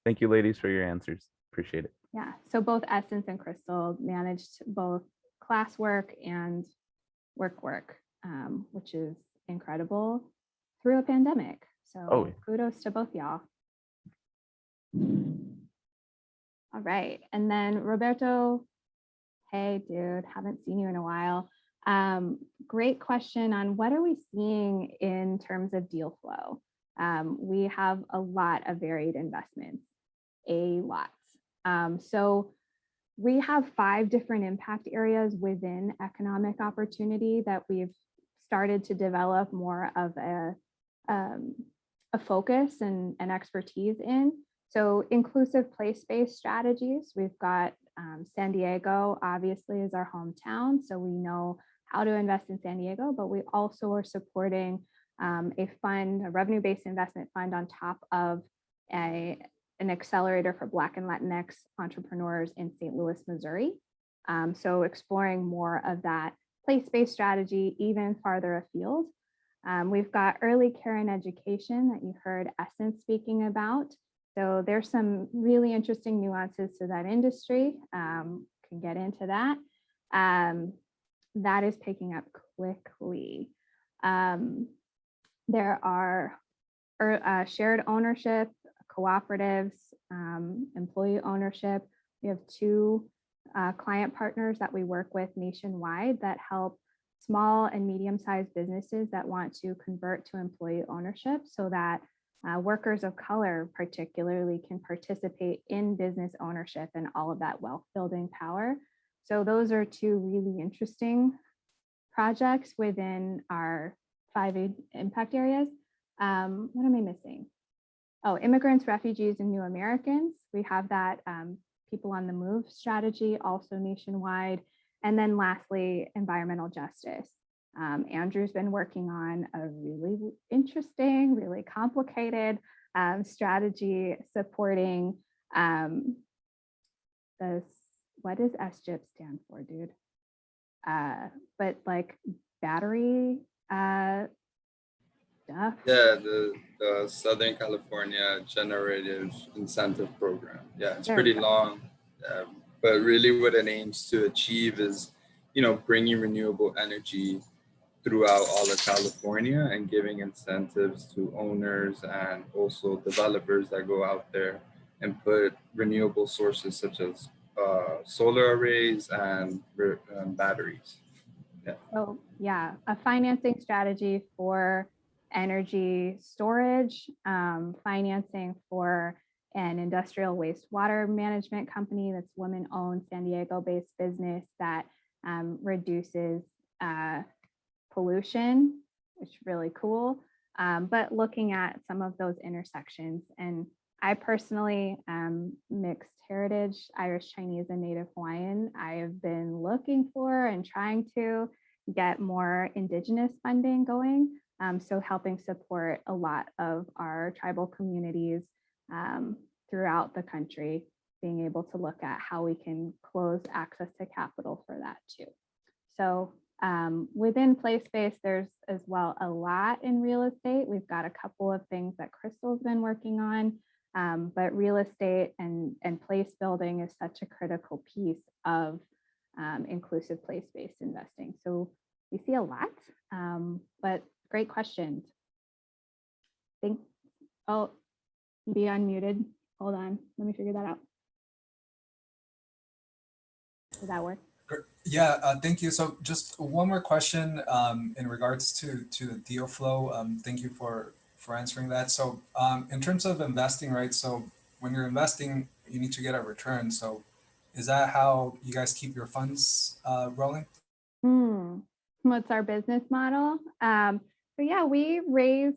Thank you, ladies, for your answers. Appreciate it. Yeah, so both Essence and Crystal managed both classwork and work, which is incredible through a pandemic. So Oh, kudos to both y'all. All right, and then Roberto, hey dude, haven't seen you in a while. Great question on what are we seeing in terms of deal flow? We have a lot of varied investments, a lot. So we have 5 different impact areas within economic opportunity that we've started to develop more of a focus and expertise in. So inclusive place-based strategies, we've got San Diego obviously is our hometown, so we know how to invest in San Diego, but we also are supporting a fund, a revenue-based investment fund on top of an accelerator for Black and Latinx entrepreneurs in St. Louis, Missouri. So exploring more of that place-based strategy even farther afield. We've got early care and education that you heard Essence speaking about. So there's some really interesting nuances to that industry. Can get into that. That is picking up quickly. There are shared ownership, cooperatives, employee ownership. We have 2 client partners that we work with nationwide that help small and medium-sized businesses that want to convert to employee ownership so that workers of color particularly can participate in business ownership and all of that wealth building power. So those are 2 really interesting projects within our 5 impact areas. What am I missing? Oh, immigrants, refugees, and new Americans. We have that people on the move strategy also nationwide. And then lastly, environmental justice. Andrew's been working on a really interesting, really complicated strategy supporting this, what does SGIP stand for, dude? But like battery stuff. Yeah, the Southern California Generative Incentive Program. Yeah, it's There pretty we go. long, but really what it aims to achieve is, bringing renewable energy throughout all of California and giving incentives to owners and also developers that go out there and put renewable sources such as solar arrays and batteries. Yeah. So yeah, a financing strategy for energy storage, financing for an industrial wastewater management company that's women-owned, San Diego-based business that reduces pollution, which is really cool. But looking at some of those intersections, and I personally am mixed heritage, Irish, Chinese, and Native Hawaiian. I have been looking for and trying to get more Indigenous funding going. So helping support a lot of our tribal communities throughout the country, being able to look at how we can close access to capital for that too. So within place-based, there's as well a lot in real estate. We've got a couple of things that Crystal's been working on, but real estate and place building is such a critical piece of inclusive place-based investing. So we see a lot, but great questions. Oh, be unmuted. Hold on, let me figure that out. Does that work? Yeah, thank you. So just one more question in regards to the deal flow. Thank you for answering that. So in terms of investing, right? So when you're investing, you need to get a return. So is that how you guys keep your funds rolling? What's our business model? So yeah, we raise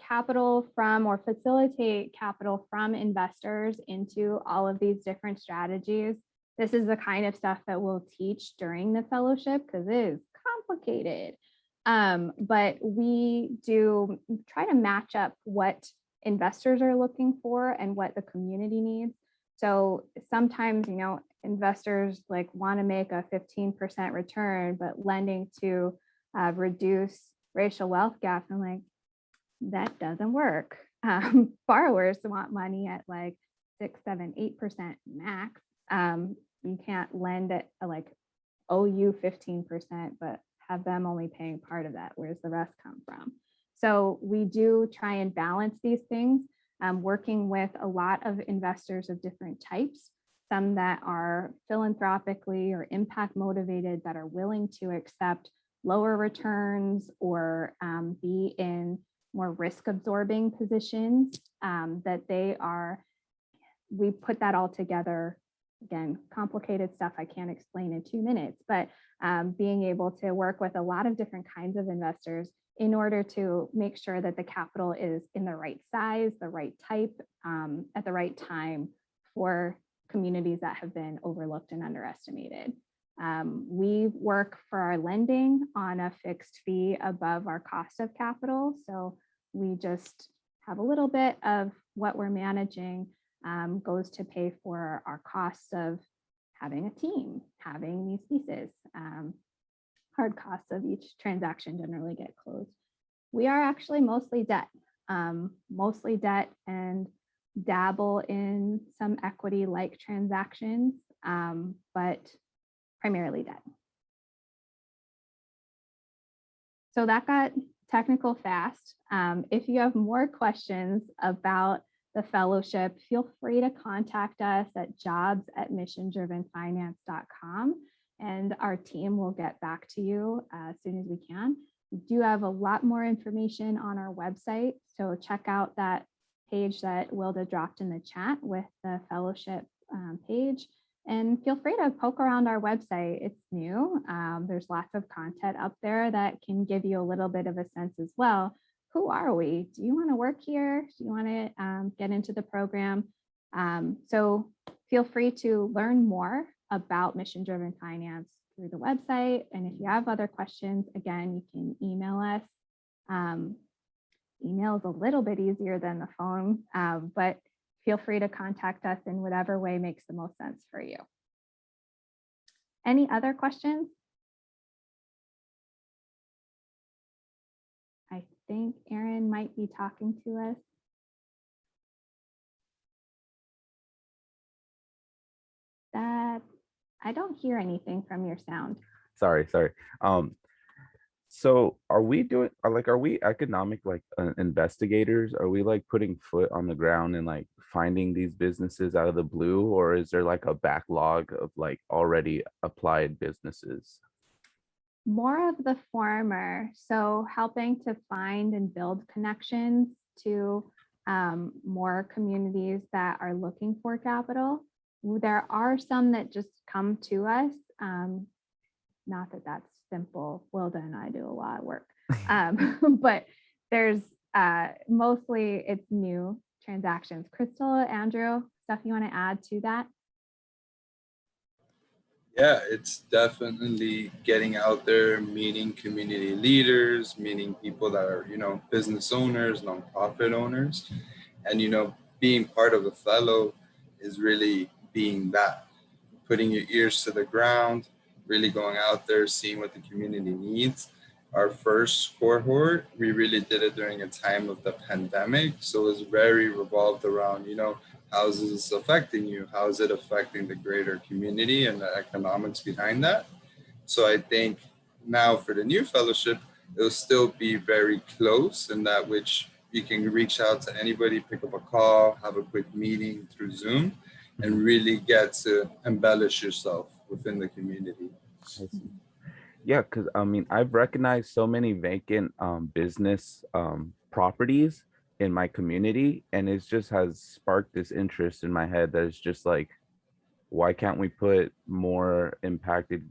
capital from or facilitate capital from investors into all of these different strategies. This is the kind of stuff that we'll teach during the fellowship because it is complicated. But we do try to match up what investors are looking for and what the community needs. So sometimes, investors like want to make a 15% return, but lending to reduce racial wealth gap. I'm like, that doesn't work. Borrowers want money at like 6, 7, 8% max. You can't lend at like owe you 15%, but have them only paying part of that. Where's the rest come from? So we do try and balance these things, working with a lot of investors of different types, some that are philanthropically or impact motivated that are willing to accept lower returns or be in more risk absorbing positions we put that all together. Again, complicated stuff I can't explain in 2 minutes, but being able to work with a lot of different kinds of investors in order to make sure that the capital is in the right size, the right type, at the right time for communities that have been overlooked and underestimated. We work for our lending on a fixed fee above our cost of capital. So we just have a little bit of what we're managing goes to pay for our costs of having a team, having these pieces. Hard costs of each transaction generally get closed. We are actually mostly debt and dabble in some equity-like transactions, but primarily debt. So that got technical fast. If you have more questions about the fellowship, feel free to contact us at jobs@missiondrivenfinance.com and our team will get back to you as soon as we can. We do have a lot more information on our website, so check out that page that Wilda dropped in the chat with the fellowship page, and feel free to poke around our website. It's new. There's lots of content up there that can give you a little bit of a sense as well. Who are we? Do you want to work here? Do you want to get into the program? So feel free to learn more about Mission Driven Finance through the website. And if you have other questions, again, you can email us. Email is a little bit easier than the phone, but feel free to contact us in whatever way makes the most sense for you. Any other questions? I think Aaron might be talking to us. I don't hear anything from your sound. Sorry. So are we economic investigators? Are we like putting foot on the ground and like finding these businesses out of the blue, or is there like a backlog of like already applied businesses? More of the former. So helping to find and build connections to more communities that are looking for capital. There are some that just come to us. Not that that's simple. Wilda and I do a lot of work, but there's mostly it's new transactions. Crystal, Andrew, stuff you want to add to that? Yeah, it's definitely getting out there, meeting community leaders, meeting people that are, business owners, nonprofit owners, and, being part of a fellow is really being that, putting your ears to the ground, really going out there, seeing what the community needs. Our first cohort, we really did it during a time of the pandemic. So it was very revolved around, how is this affecting you? How is it affecting the greater community and the economics behind that? So I think now for the new fellowship, it'll still be very close in that which you can reach out to anybody, pick up a call, have a quick meeting through Zoom, and really get to embellish yourself within the community. I see. Yeah, because I mean, I've recognized so many vacant business properties in my community, and it just has sparked this interest in my head that it's just like, why can't we put more impacted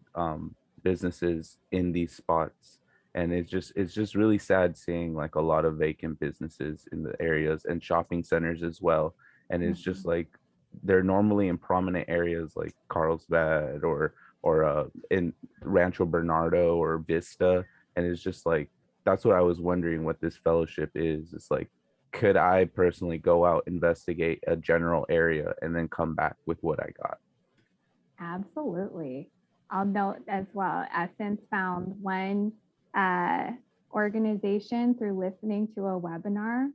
businesses in these spots? And it's just really sad seeing like a lot of vacant businesses in the areas and shopping centers as well. And it's just like they're normally in prominent areas like Carlsbad or in Rancho Bernardo or Vista. And it's just like, that's what I was wondering what this fellowship is. It's like, could I personally go out, investigate a general area, and then come back with what I got? Absolutely. I'll note as well, I've since found one organization through listening to a webinar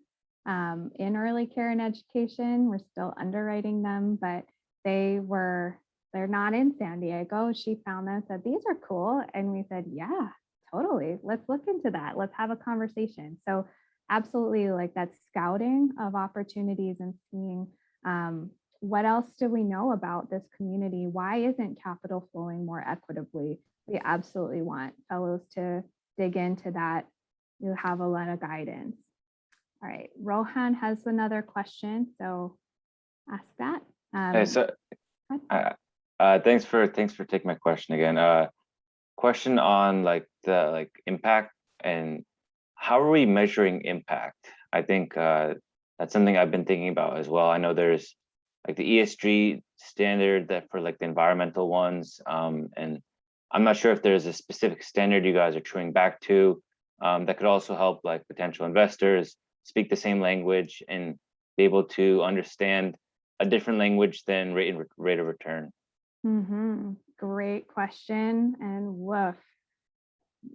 in early care and education. We're still underwriting them, but they're not in San Diego. She found them, said, these are cool. And we said, yeah, totally. Let's look into that. Let's have a conversation. So absolutely, like that scouting of opportunities and seeing what else do we know about this community? Why isn't capital flowing more equitably? We absolutely want fellows to dig into that. You have a lot of guidance. All right, Rohan has another question, so ask that. Hey, so thanks for taking my question again. Question on the impact and how are we measuring impact? I think that's something I've been thinking about as well. I know there's like the ESG standard that for like the environmental ones, and I'm not sure if there's a specific standard you guys are truing back to that could also help like potential investors speak the same language and be able to understand a different language than rate of return. Great question, and woof.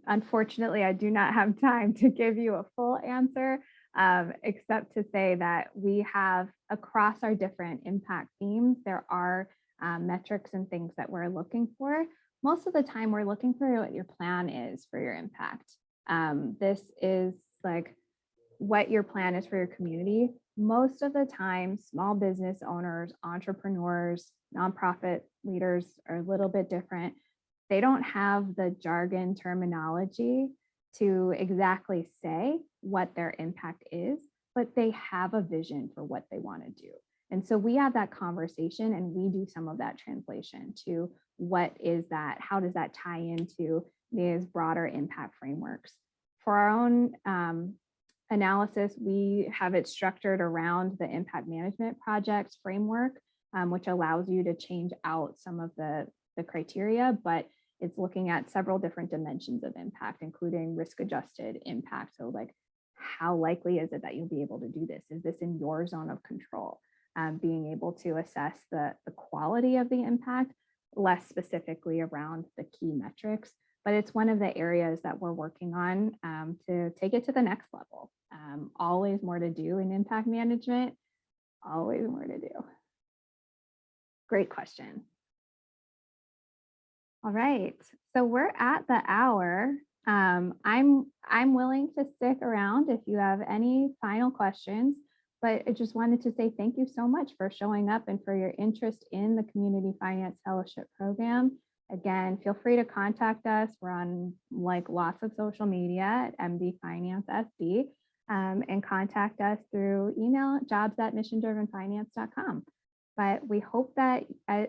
Unfortunately, I do not have time to give you a full answer, except to say that we have across our different impact themes, there are metrics and things that we're looking for. Most of the time, we're looking for what your plan is for your impact. This is like what your plan is for your community. Most of the time, small business owners, entrepreneurs, nonprofit leaders are a little bit different. They don't have the jargon terminology to exactly say what their impact is, but they have a vision for what they want to do. And so we have that conversation and we do some of that translation to what is that, how does that tie into these broader impact frameworks. For our own analysis, we have it structured around the impact management projects framework, which allows you to change out some of the criteria, but it's looking at several different dimensions of impact, including risk-adjusted impact. So like, how likely is it that you'll be able to do this? Is this in your zone of control? Being able to assess the quality of the impact, less specifically around the key metrics, but it's one of the areas that we're working on to take it to the next level. Always more to do in impact management, always more to do. Great question. All right, so we're at the hour. I'm willing to stick around if you have any final questions, but I just wanted to say thank you so much for showing up and for your interest in the Community Finance Fellowship Program. Again, feel free to contact us. We're on like lots of social media at MD Finance SD, and contact us through email jobs@missiondrivenfinance.com. But we hope that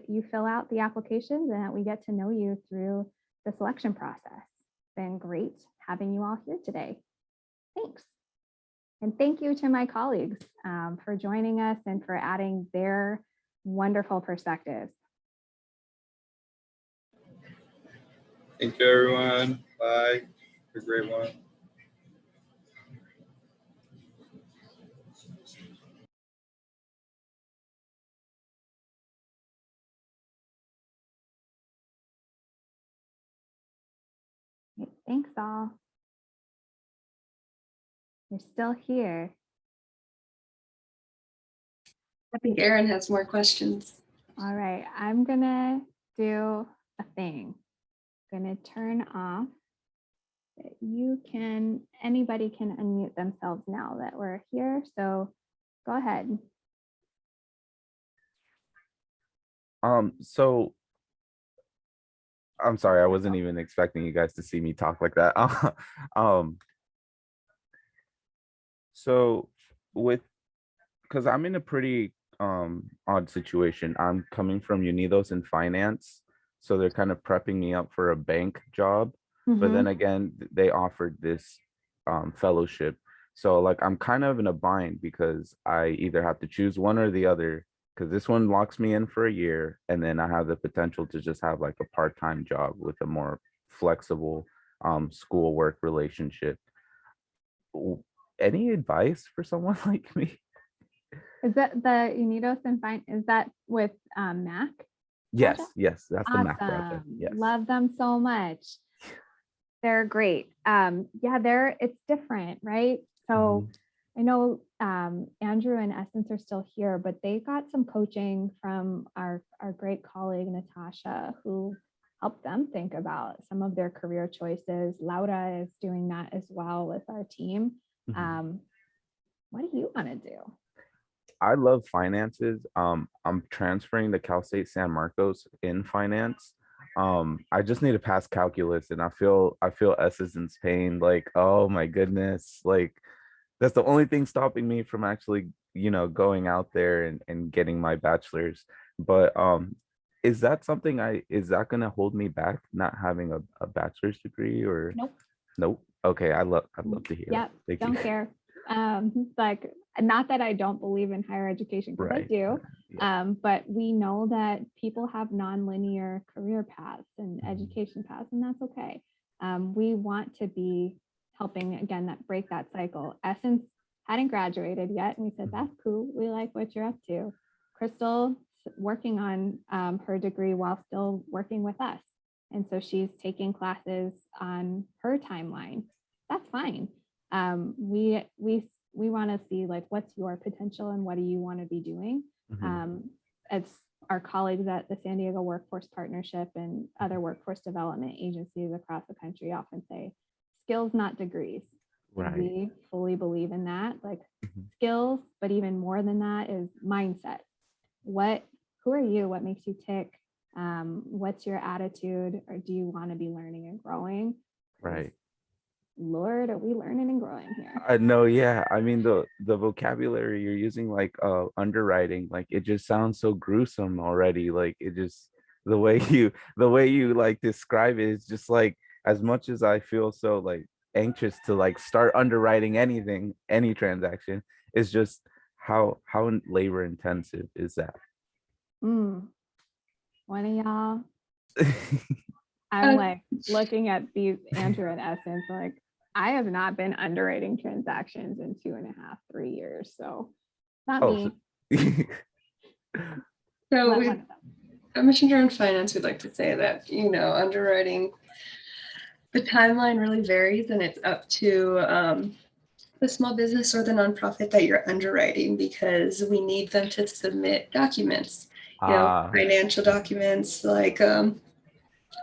you fill out the applications and that we get to know you through the selection process. It's been great having you all here today. Thanks. And thank you to my colleagues for joining us and for adding their wonderful perspectives. Thank you, everyone. Bye. Have a great one. Thanks all. You're still here. I think Erin has more questions. All right, I'm gonna do a thing. Gonna turn off. Anybody can unmute themselves now that we're here. So go ahead. So I'm sorry, I wasn't even expecting you guys to see me talk like that. So because I'm in a pretty odd situation. I'm coming from Unidos in finance, so they're kind of prepping me up for a bank job. But then again, they offered this fellowship. So like I'm kind of in a bind because I either have to choose one or the other, because this one locks me in for a year, and then I have the potential to just have like a part-time job with a more flexible school-work relationship. Any advice for someone like me? Is that the Unidos and Fine? Is that with Mac? Yes, project? yes, that's the Mac project. Awesome. Yes. Love them so much. They're great. Yeah, it's different, right? So I know Andrew and Essence are still here, but they got some coaching from our great colleague, Natasha, who helped them think about some of their career choices. Laura is doing that as well with our team. What do you want to do? I love finances. I'm transferring to Cal State San Marcos in finance. I just need to pass calculus, and I feel Essence pain. Like, oh my goodness, like that's the only thing stopping me from actually, going out there and getting my bachelor's. But is that gonna hold me back not having a bachelor's degree or? Nope. Okay, I'd love to hear that. Thank Don't you. care. Like, not that I don't believe in higher education, because I do, but we know that people have nonlinear career paths and education paths, and that's okay. We want to be helping, again, break that cycle. Essence hadn't graduated yet, and we said, that's cool. We like what you're up to. Crystal working on her degree while still working with us. And so she's taking classes on her timeline. That's fine. We want to see like, what's your potential and what do you want to be doing? As our colleagues at the San Diego Workforce Partnership and other workforce development agencies across the country often say, skills, not degrees. Right. We fully believe in that, like skills, but even more than that is mindset. Who are you? What makes you tick? What's your attitude? Or do you want to be learning and growing? Right. Lord, are we learning and growing here? No, yeah. I mean the vocabulary you're using, like underwriting, like it just sounds so gruesome already. Like it just the way you like describe it is just like, as much as I feel so like anxious to like start underwriting anything, any transaction, is just how labor intensive is that? One of y'all. I'm like looking at these Andrew and Essence, like I have not been underwriting transactions in 2.5, 3 years. So not me. So at MissionDriven Finance, we'd like to say that, underwriting, the timeline really varies, and it's up to the small business or the nonprofit that you're underwriting, because we need them to submit documents, financial documents like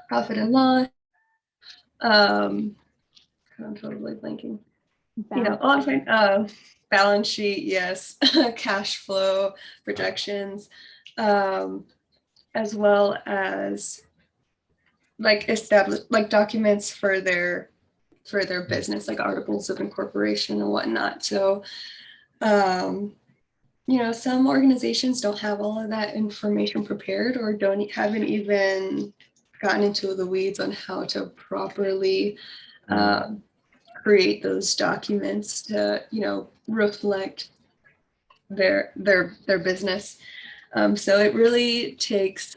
profit and loss. I'm totally blanking. Balance sheet, yes, cash flow projections, as well as like documents for their business, like articles of incorporation and whatnot. So, some organizations don't have all of that information prepared, or haven't even gotten into the weeds on how to properly create those documents to, reflect their business. So it really takes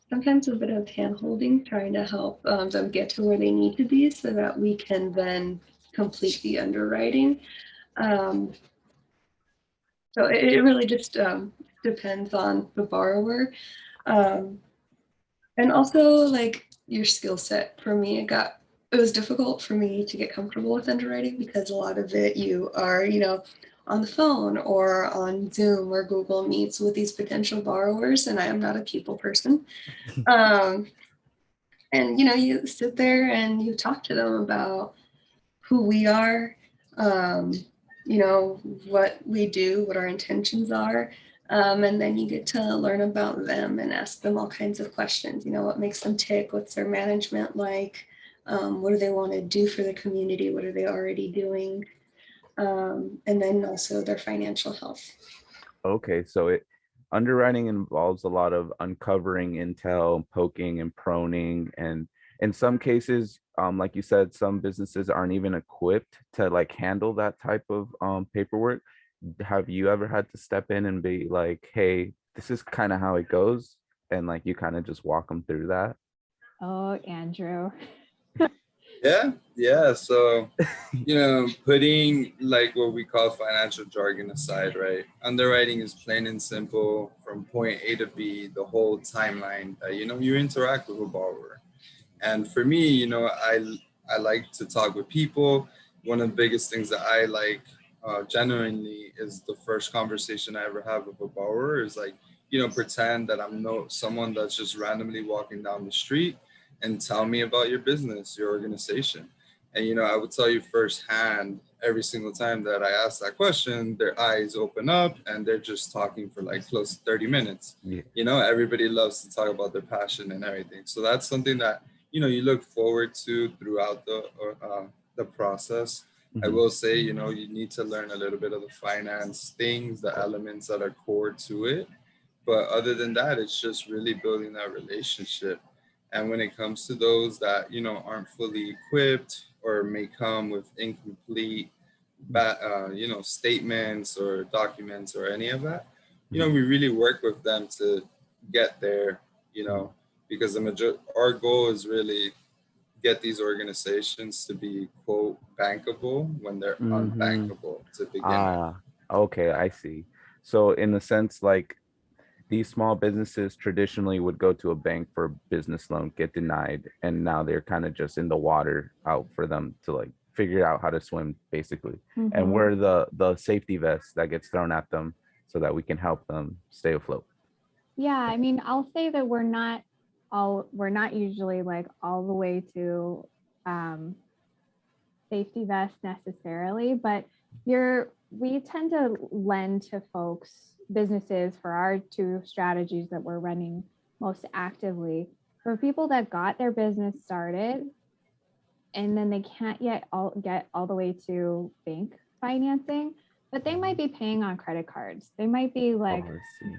sometimes a bit of hand holding, trying to help them get to where they need to be so that we can then complete the underwriting. So it really just depends on the borrower. And also like your skill set. For me, it was difficult for me to get comfortable with underwriting because a lot of it you are, on the phone or on Zoom or Google Meets with these potential borrowers, and I am not a people person. And you sit there and you talk to them about who we are, what we do, what our intentions are. And then you get to learn about them and ask them all kinds of questions. What makes them tick? What's their management like? What do they want to do for the community? What are they already doing? And then also their financial health. Okay, so underwriting involves a lot of uncovering intel, poking and proning, and in some cases, like you said, some businesses aren't even equipped to like handle that type of paperwork. Have you ever had to step in and be like, hey, this is kind of how it goes, and like you kind of just walk them through that? Oh, Andrew. Yeah. So, putting like what we call financial jargon aside, right? Underwriting is plain and simple from point A to B, the whole timeline that, you interact with a borrower. And for me, I like to talk with people. One of the biggest things that I like genuinely is the first conversation I ever have with a borrower is like, pretend that I'm someone that's just randomly walking down the street and tell me about your business, your organization. And, I would tell you firsthand every single time that I ask that question, their eyes open up and they're just talking for like close to 30 minutes. Yeah. Everybody loves to talk about their passion and everything. So that's something that, you look forward to throughout the process. I will say, you need to learn a little bit of the finance things, the elements that are core to it. But other than that, it's just really building that relationship. And when it comes to those that, aren't fully equipped or may come with incomplete, statements or documents or any of that, we really work with them to get there, because our goal is really get these organizations to be quote bankable when they're unbankable to begin with. Okay, I see. So in the sense, like these small businesses traditionally would go to a bank for a business loan, get denied, and now they're kind of just in the water out for them to like figure out how to swim, basically. And we're the safety vest that gets thrown at them so that we can help them stay afloat. Yeah, I mean, I'll say that we're not usually like all the way to safety vest necessarily, but we tend to lend to businesses for our two strategies that we're running most actively, for people that got their business started and then they can't yet get all the way to bank financing, but they might be paying on credit cards. They might be like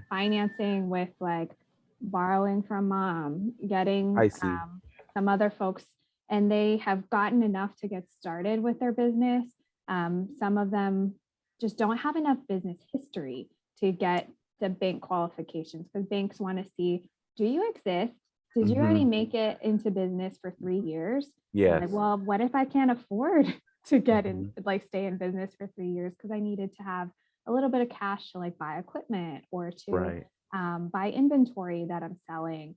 financing with like borrowing from mom, getting some other folks, and they have gotten enough to get started with their business. Some of them just don't have enough business history to get the bank qualifications, because banks want to see, do you exist? Did you already make it into business for 3 years? Yeah. Like, well, what if I can't afford to get in, like stay in business for 3 years because I needed to have a little bit of cash to like buy equipment or to buy inventory that I'm selling.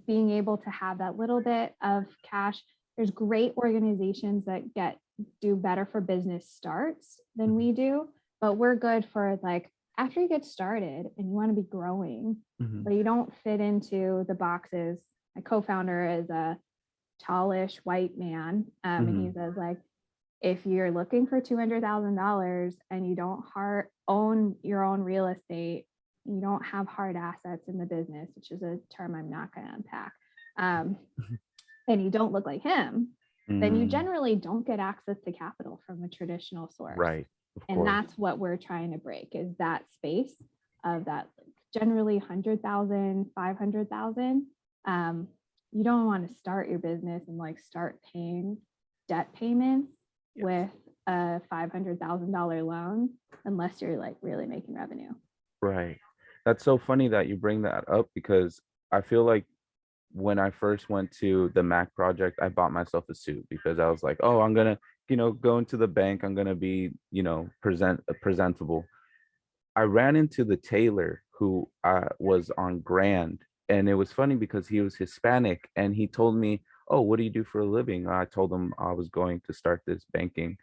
Being able to have that little bit of cash. There's great organizations that do better for business starts than we do, but we're good for like after you get started and you want to be growing, but you don't fit into the boxes. My co-founder is a tallish white man, and he says like, if you're looking for $200,000 and you don't own your own real estate, you don't have hard assets in the business, which is a term I'm not going to unpack, and you don't look like him, then you generally don't get access to capital from a traditional source. Right. And that's what we're trying to break, is that space of that generally 100,000, 500,000. You don't want to start your business and like start paying debt payments with a $500,000 loan unless you're like really making revenue. Right. That's so funny that you bring that up, because I feel like when I first went to the Mac project, I bought myself a suit because I was like, oh, I'm gonna, go into the bank. I'm gonna be, presentable. I ran into the tailor who was on Grand, and it was funny because he was Hispanic, and he told me, "Oh, what do you do for a living?" I told him I was going to start this banking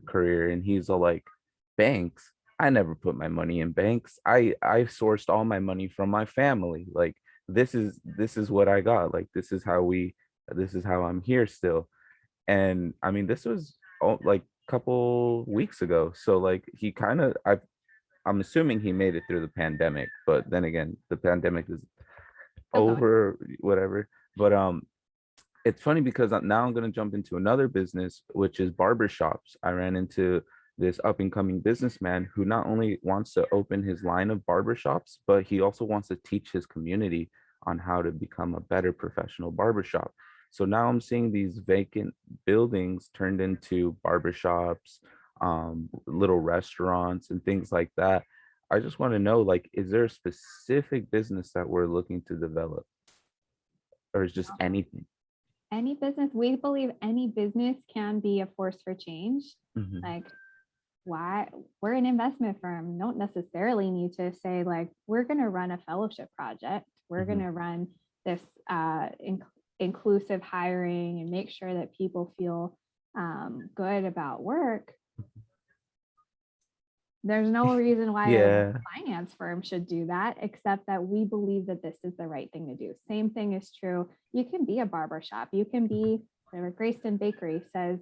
career, and he's all like, "Banks? I never put my money in banks. I sourced all my money from my family. Like this is what I got. Like this is how I'm here still." And I mean, this was like a couple weeks ago. So like he kind of I'm assuming he made it through the pandemic, but then again, the pandemic is over, whatever. But it's funny because now I'm going to jump into another business, which is barbershops. I ran into this up and coming businessman who not only wants to open his line of barbershops, but he also wants to teach his community on how to become a better professional barbershop. So now I'm seeing these vacant buildings turned into barbershops, little restaurants and things like that. I just want to know, like, is there a specific business that we're looking to develop, or is just anything? Any business, we believe any business can be a force for change. Mhm. Like, why we're an investment firm, don't necessarily need to say like we're going to run a fellowship project, we're going to run this inclusive hiring and make sure that people feel good about work. There's no reason why Yeah. a finance firm should do that, except that we believe that this is the right thing to do. Same thing is true. You can be a barbershop. You can be, whatever Grayston Bakery says,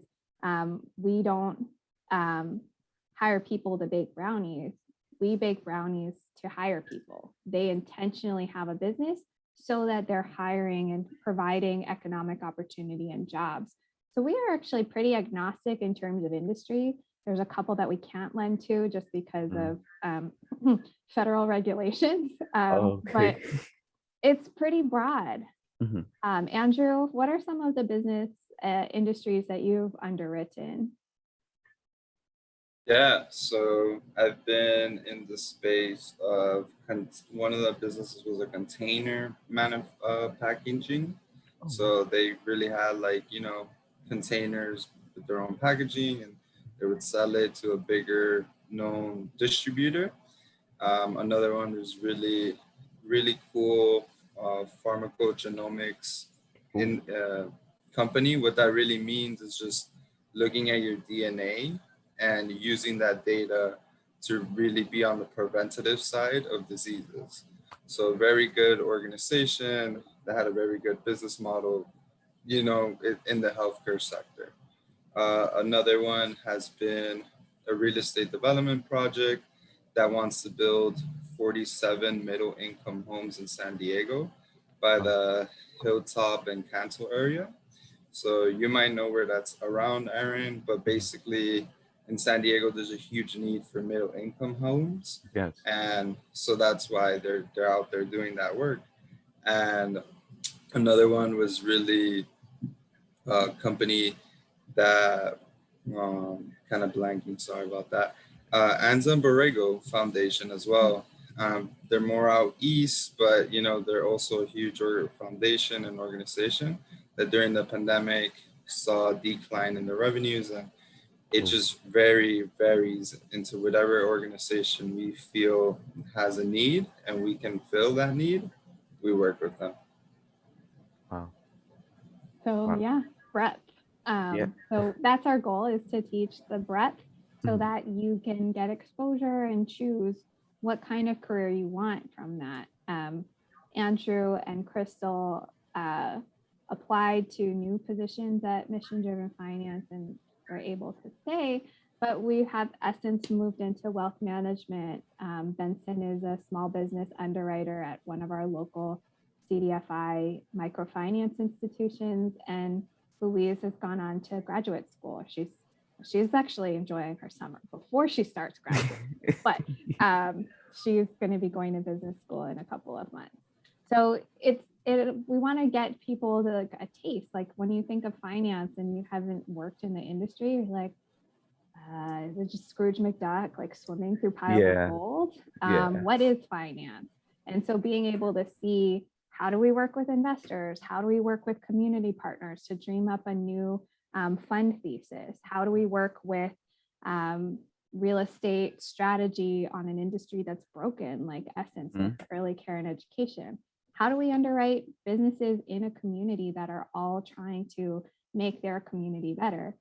we don't hire people to bake brownies. We bake brownies to hire people. They intentionally have a business so that they're hiring and providing economic opportunity and jobs. So we are actually pretty agnostic in terms of industry. There's a couple that we can't lend to just because of federal regulations, but it's pretty broad. Andrew, what are some of the business industries that you've underwritten? Yeah, so I've been in the space of one of the businesses was a container packaging. So they really had containers with their own packaging, and they would sell it to a bigger known distributor. Another one was really cool pharmacogenomics in company. What that really means is just looking at your DNA and using that data to really be on the preventative side of diseases. So very good organization that had a very good business model, in the healthcare sector. Another one has been a real estate development project that wants to build 47 middle income homes in San Diego by the Hilltop and Cantal area. So you might know where that's around, Aaron, but basically in San Diego, there's a huge need for middle income homes. Yes. And so that's why they're out there doing that work. And another one was really a company that kind of blanking, sorry about that. Anza and Borrego Foundation as well. They're more out east, but they're also a huge foundation and organization that during the pandemic saw a decline in the revenues, and it just varies into whatever organization we feel has a need and we can fill that need, we work with them. Wow. So yeah, breadth. So that's our goal, is to teach the breadth so that you can get exposure and choose what kind of career you want from that. Andrew and Crystal applied to new positions at MissionDriven Finance and were able to stay, but we have since moved into wealth management. Benson is a small business underwriter at one of our local CDFI microfinance institutions, and Louise has gone on to graduate school. She's actually enjoying her summer before she starts graduate, but she's going to be going to business school in a couple of months. So we want to get people to a taste. Like when you think of finance and you haven't worked in the industry, you're like, is it just Scrooge McDuck, like swimming through piles Yeah. of gold? Yeah. What is finance? And so being able to see, how do we work with investors? How do we work with community partners to dream up a new fund thesis? How do we work with real estate strategy on an industry that's broken, like Essence with early care and education? How do we underwrite businesses in a community that are all trying to make their community better?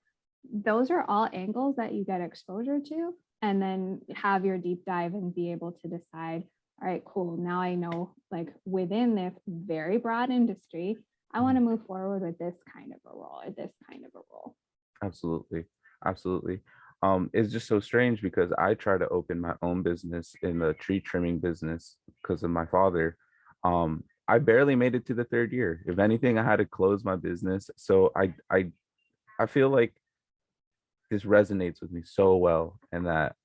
Those are all angles that you get exposure to, and then have your deep dive and be able to decide, all right, cool, now I know, like within this very broad industry, I want to move forward with this kind of a role or this kind of a role. Absolutely. Absolutely. It's just so strange because I try to open my own business in the tree trimming business because of my father. I barely made it to the 3rd year. If anything, I had to close my business. So I feel like this resonates with me so well, and that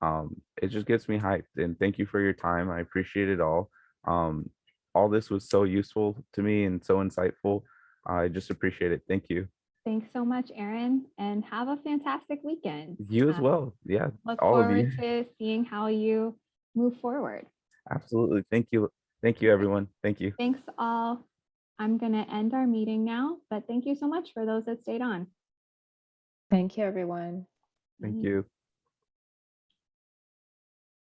it just gets me hyped. And thank you for your time. I appreciate it all. All this was so useful to me and so insightful. I just appreciate it. Thank you. Thanks so much, Aaron, and have a fantastic weekend. You as well. Yeah, Look all of you. forward to seeing how you move forward. Absolutely. Thank you. Thank you, everyone. Thank you. Thanks all. I'm going to end our meeting now, but thank you so much for those that stayed on. Thank you, everyone. Thank you.